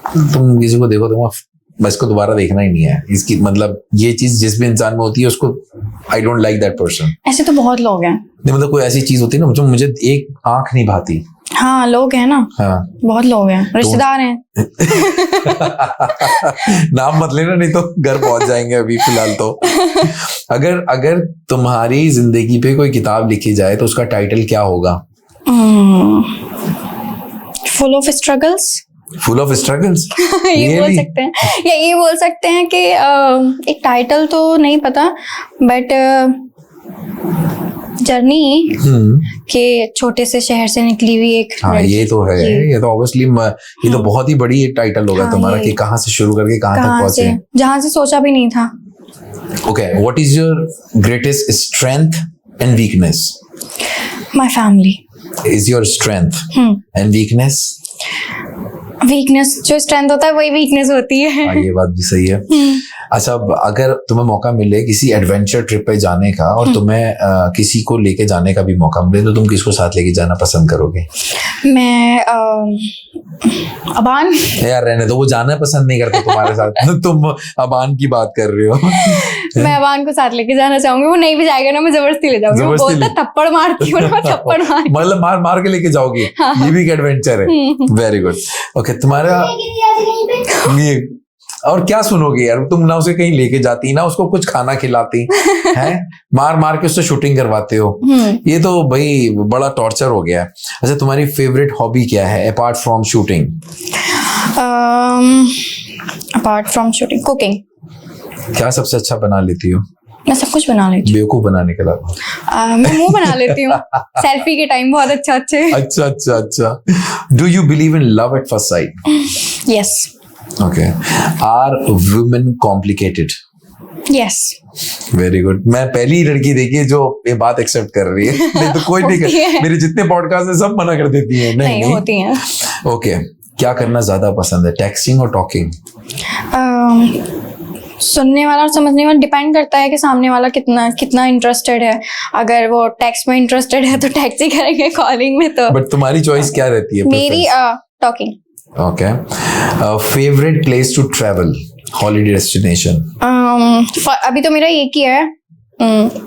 तुम किसी को देखो, तुम बस को दोबारा देखना ही नहीं है, इसकी मतलब ये चीज जिस भी इंसान में होती है उसको I don't like that person. ऐसे तो बहुत लोग हैं। नहीं मतलब कोई ऐसी चीज होती है ना जो मुझे एक आंख नहीं भाती। हाँ लोग हैं ना। हाँ बहुत लोग हैं, रिश्तेदार हैं। नाम मत लेना नहीं तो घर पहुंच जाएंगे अभी फिलहाल तो। अगर तुम्हारी जिंदगी पे कोई किताब लिखी जाए तो उसका टाइटल क्या होगा? Full of struggles. Full of struggles ये बोल सकते हैं, या ये बोल सकते हैं कि एक टाइटल तो नहीं पता, बट जर्नी के छोटे से शहर से निकली हुई एक। हाँ ये तो है, ये तो ऑब्वियसली ये तो बहुत ही बड़ी एक टाइटल होगा तुम्हारा कि कहाँ से शुरू करके कहाँ तक पहुंचे, जहाँ से सोचा भी नहीं था। Okay, what is your greatest strength and weakness? My family is your strength and weakness? Weakness, जो स्ट्रेंथ होता है वही वीकनेस होती है। ये बात भी सही है। अच्छा, अगर तुम्हें मौका मिले किसी एडवेंचर ट्रिप पे जाने का और तुम्हें किसी को लेके जाने का भी मौका मिले तो तुम किसको साथ लेके जाना पसंद करोगे? मैं अबान। यार रहने दो, वो जाना पसंद नहीं करता तुम्हारे साथ। तुम अबान की बात कर रहे हो। मैं अबान को साथ लेके जाना चाहूंगी, वो नहीं भी जाएगा ना मैं जबरदस्ती ले जाऊंगी। वो बोलता थप्पड़ मारती हूँ, मैं थप्पड़ मार, मतलब मार मार के लेके जाओगी। हाँ। ये भी एक एडवेंचर है। Very good. ओके, तुम्हारा ये और क्या सुनोगे यार, तुम ना उसे कहीं लेके जाती ना उसको कुछ खाना खिलाती हैं, मार मार के उससे शूटिंग करवाते हो, ये तो भाई बड़ा टॉर्चर हो गया। अच्छा, तुम्हारी फेवरेट हॉबी क्या है apart from shooting? Apart from shooting, cooking. क्या सबसे अच्छा बना लेती हो? मैं सब कुछ बना लेती हूँ। बेवकूफ बनाने के अलावा? मैं मुंह बना लेती हूँ सेल्फी के टाइम बहुत अच्छा अच्छे। अच्छा अच्छा अच्छा। Do you believe in love at first sight? Yes. Okay. Are women complicated? Yes. Very good. मैं पहली लड़की देखी है जो ये बात एक्सेप्ट कर रही है, नहीं तो कोई भी मेरे जितने पॉडकास्ट है सब मना कर देती है। नहीं होती हैं। ओके, क्या करना ज्यादा पसंद है, टेक्स्टिंग और टॉकिंग? सुनने वाला और समझने वाला डिपेंड करता है कि सामने वाला कितना इंटरेस्टेड है। अगर वो टेक्स्ट में इंटरेस्टेड है तो टेक्स्ट ही करेंगे, कॉलिंग में तो। बट तुम्हारी चॉइस क्या रहती है? मेरी talking. Okay. Favourite place to travel, holiday destination? अभी तो मेरा एक ही है,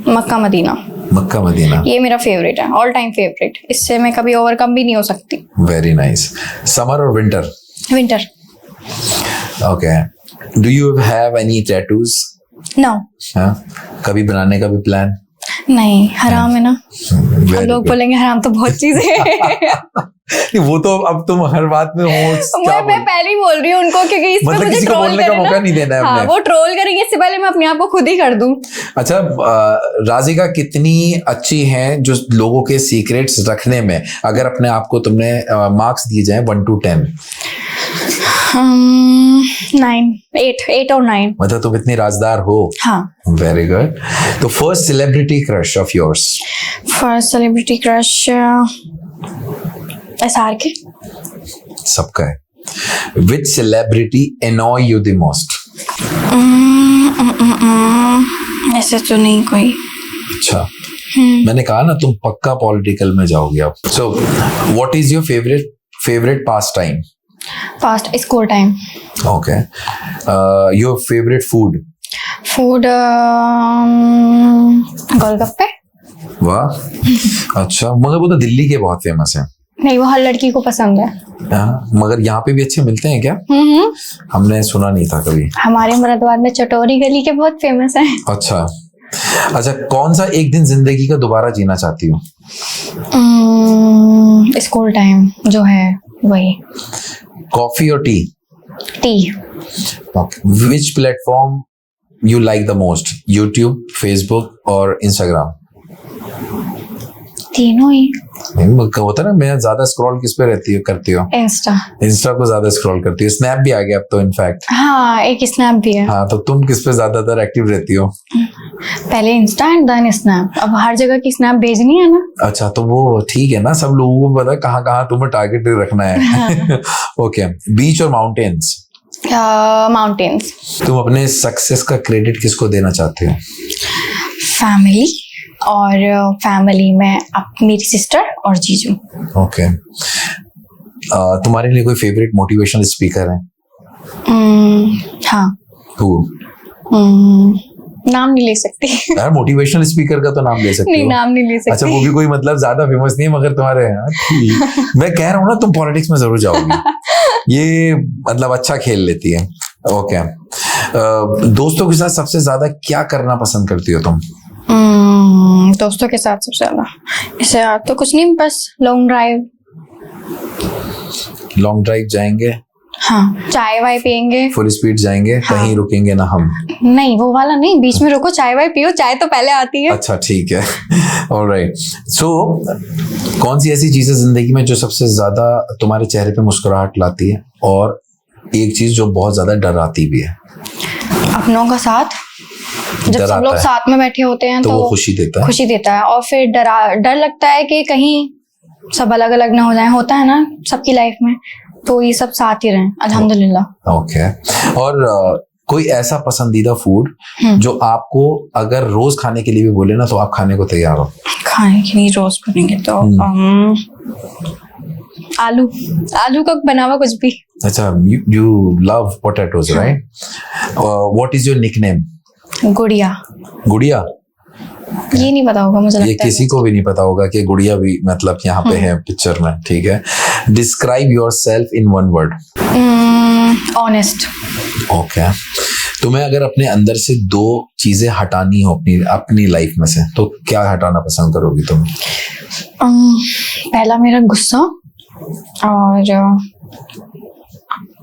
मक्का मदीना। मक्का मदीना ये मेरा फेवरेट है, ऑल टाइम फेवरेट। इससे मैं कभी ओवरकम भी नहीं हो सकती। Very nice. समर और winter? Winter. Okay. Do you have any tattoos? No. कभी बनाने का भी प्लान? नहीं, हराम है ना। लोग बोलेंगे हराम तो बहुत चीज है। वो तो अब तुम हर बात में हो। मैं पहले ही बोल रही हूँ उनको, क्योंकि इस मतलब किसी को बोलने का मौका नहीं देना है। हाँ, वो ट्रोल करेंगे, इससे पहले मैं अपने आप को खुद ही कर दूं। अच्छा, राजिका कितनी अच्छी हैं जो लोगों के सीक्रेट्स रखने में। अगर अपने आप को तुमने मार्क्स दिए जाए 1 to 10? 9, 8 और 9। मतलब तुम इतनी राजदार हो। हाँ। Very good. तो first celebrity crush of yours? First celebrity crush SRK। सबका है। Which celebrity annoy you the most? ऐसे तो नहीं कोई। अच्छा, मैंने कहा ना तुम पक्का पॉलिटिकल में जाओगे अब। So, what is your favorite pastime? Past school time. Okay. Your favorite food? Food गोलगप्पे। वाह, अच्छा। मगर वो तो दिल्ली के बहुत फेमस है। नहीं, वो हर लड़की को पसंद है। मगर यहाँ पे भी अच्छे मिलते हैं क्या? हमने सुना नहीं था कभी। हमारे मुरादाबाद में चटोरी गली के बहुत फेमस है। अच्छा अच्छा। कौन सा एक दिन जिंदगी का दोबारा जीना चाहती हो? स्कूल टाइम जो है वही। कॉफी और T? T. Which platform you like the most? YouTube, Facebook और Instagram? तीनों ही। होता है ना, मैं ज्यादा स्क्रॉल किस पे करती हो? इंस्टा को ज्यादा स्क्रॉल करती हो। स्नैप भी आ गया अब तो इनफैक्ट। हाँ, एक स्नैप भी है। हाँ, तो तुम किस पे ज्यादातर एक्टिव रहती हो? पहले इंस्टा एंड देन स्नैप। अब हर जगह की स्नैप भेजनी है ना। अच्छा, तो वो ठीक है ना, सब लोगों को पता है कहाँ कहाँ तुम्हें टारगेट रखना है। ओके। बीच और माउंटेन्स? माउंटेन्स। तुम अपने सक्सेस का क्रेडिट किसको देना चाहते हो? फैमिली, और फैमिली में मेरी सिस्टर और जीजू। ओके। तुम्हारे लिए कोई फेवरेट मोटिवेशनल स्पीकर है? हाँ। Who? नाम नहीं ले सकती। यार मोटिवेशनल स्पीकर का तो नाम ले सकते नहीं, हो। नाम नहीं ले सकती। अच्छा, वो भी कोई मतलब ज्यादा फेमस नहीं है मगर तुम्हारे यहाँ ठीक। मैं कह रहा हूँ ना तुम पॉलिटिक्स में जरूर जाओगी। ये मतलब अच्छा खेल लेती है। ओके। दोस्तों के साथ सबसे ज्यादा क्या करना पसंद करती हो तुम? दोस्तों के साथ सबसे ज्यादा ऐसे यार तो कुछ नहीं, बस लॉन्ग ड्राइव। लॉन्ग ड्राइव जाएंगे, हाँ, चाय वाय पियेंगे। फुल स्पीड जाएंगे, हाँ। कहीं रुकेंगे ना हम। नहीं, वो वाला नहीं, बीच में रुको, चाय वाय पियो, चाय तो पहले आती है। अच्छा ठीक है। ऑलराइट। सो कौन सी ऐसी चीजें जिंदगी में जो सबसे ज्यादा तुम्हारे चेहरे पे मुस्कुराहट लाती है, और एक चीज जो बहुत ज्यादा डराती भी है? अपनों का साथ, जब सब लोग साथ में बैठे होते हैं तो वो खुशी देता है। खुशी देता है। और फिर डर लगता है कि कहीं सब अलग अलग ना हो जाए, होता है ना सबकी लाइफ में, तो ये सब साथ ही रहें, अल्हम्दुलिल्लाह। ओके। और कोई ऐसा पसंदीदा फूड जो आपको अगर रोज खाने के लिए भी बोले ना तो आप खाने को तैयार हो? खाने के लिए रोज बनेंगे तो आलू का बना हुआ कुछ भी। अच्छा, you love potatoes, right? What is your nickname? गुड़िया। गुड़िया? ये नहीं पता होगा मुझे लगता है। ये किसी को भी नहीं पता होगा कि गुड़िया भी मतलब यहाँ पे है पिक्चर में, ठीक है। Describe yourself in one word. Honest. Okay. तुम्हें अगर अपने अंदर से दो चीजें हटानी हो अपनी लाइफ में से, तो क्या हटाना पसंद करोगी तुम? पहला मेरा गुस्सा, और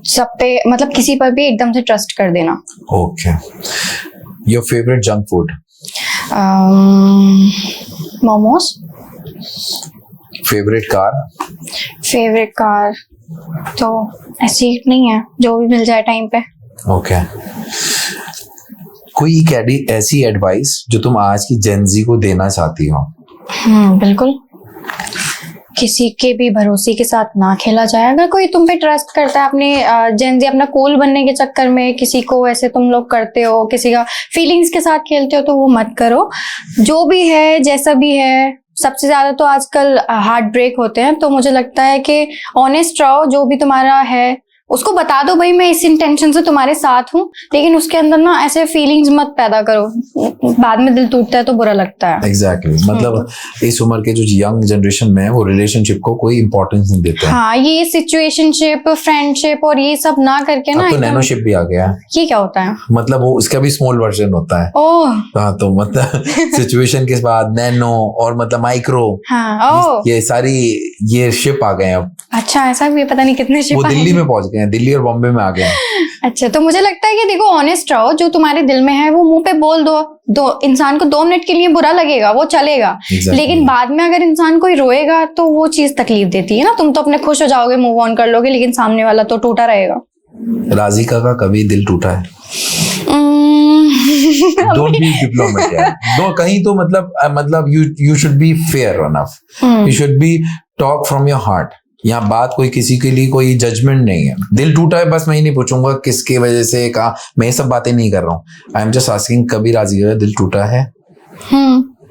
सब पे मतलब किसी पर भी एकदम से ट्रस्ट कर देना। Okay. Your favourite junk food? Momos. Favourite car? Favourite car तो ऐसी नहीं है, जो भी मिल जाए टाइम पे। ओके। कोई एक ऐसी एडवाइस जो तुम आज की जेनजी को देना चाहती हो? बिल्कुल, किसी के भी भरोसे के साथ ना खेला जाए। अगर कोई तुम पे ट्रस्ट करता है अपने जेनजी अपना कूल बनने के चक्कर में, किसी को ऐसे तुम लोग करते हो, किसी का फीलिंग्स के साथ खेलते हो, तो वो मत करो। जो भी है, जैसा भी है, सबसे ज्यादा तो आजकल हार्ट ब्रेक होते हैं, तो मुझे लगता है कि ऑनेस्ट रहो, जो भी तुम्हारा है उसको बता दो, भाई मैं इस इंटेंशन से तुम्हारे साथ हूँ, लेकिन उसके अंदर ना ऐसे फीलिंग्स मत पैदा करो, बाद में दिल टूटता है तो बुरा लगता है। एग्जैक्टली मतलब इस उम्र के जो यंग जनरेशन में है वो रिलेशनशिप को कोई इंपॉर्टेंस नहीं देते हैं। हाँ, ये सिचुएशनशिप, फ्रेंडशिप और ये सब ना करके ना, तो नैनोशिप भी आ गया है। ये क्या होता है? मतलब वो इसका भी स्मॉल वर्जन होता है। ओह हाँ, तो मतलब सिचुएशन के बाद नैनो और मतलब माइक्रो, हाँ, ये सारी ये शिप आ गए हैं अब। अच्छा, ऐसा भी पता नहीं कितने शिप वो दिल्ली में पहुंच गए हैं, दिल्ली और बॉम्बे में आ गए हैं। अच्छा, तो मुझे लगता है कि देखो, ऑनेस्ट रहो, जो तुम्हारे दिल में है वो मुंह पे बोल दो इंसान को 2 मिनट के लिए बुरा लगेगा, वो चलेगा, लेकिन बाद में अगर इंसान कोई रोएगा तो वो चीज तकलीफ देती है ना। तुम तो अपने खुश हो जाओगे, मूव ऑन कर लोगे, लेकिन सामने वाला तो टूटा रहेगा। राजिका का कभी दिल टूटा है? डोंट बी डिप्लोमेट, दो कहीं तो मतलब you should be fair enough, you should be talk from your heart. यहाँ बात कोई किसी के लिए कोई जजमेंट नहीं है। दिल टूटा है, बस मैं ही नहीं पूछूंगा किसके वजह से, कहा, मैं ये सब बातें नहीं कर रहा हूँ। आई एम जस्ट आस्किंग, कभी राजिका का दिल टूटा है?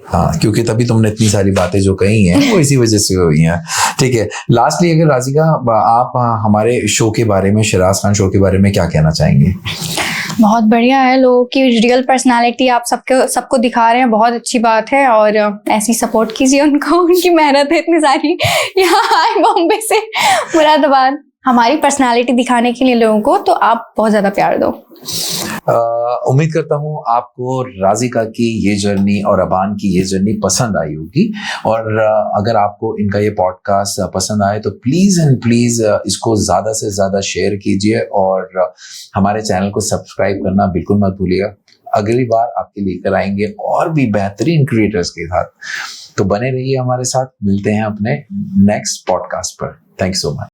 हाँ, क्योंकि तभी तुमने इतनी सारी बातें जो कही हैं वो इसी वजह से हुई हैं। ठीक है, लास्टली अगर राजिका आप हमारे शो के बारे में, शिराज खान शो के बारे में क्या कहना चाहेंगे? बहुत बढ़िया है, लोगों की रियल पर्सनालिटी आप सबको दिखा रहे हैं, बहुत अच्छी बात है, और ऐसी सपोर्ट कीजिए उनको, उनकी मेहनत है इतनी सारी। यहाँ आए बॉम्बे से मुरादाबाद हमारी पर्सनालिटी दिखाने के लिए लोगों को, तो आप बहुत ज्यादा प्यार दो। उम्मीद करता हूँ आपको राजिका की ये जर्नी और अबान की ये जर्नी पसंद आई होगी, और अगर आपको इनका ये पॉडकास्ट पसंद आए तो प्लीज़ एंड प्लीज़ इसको ज़्यादा से ज़्यादा शेयर कीजिए, और हमारे चैनल को सब्सक्राइब करना बिल्कुल मत भूलिएगा। अगली बार आपके लेकर आएंगे और भी बेहतरीन क्रिएटर्स के साथ, तो बने रहिए हमारे साथ। मिलते हैं अपने नेक्स्ट पॉडकास्ट पर। Thank you so much.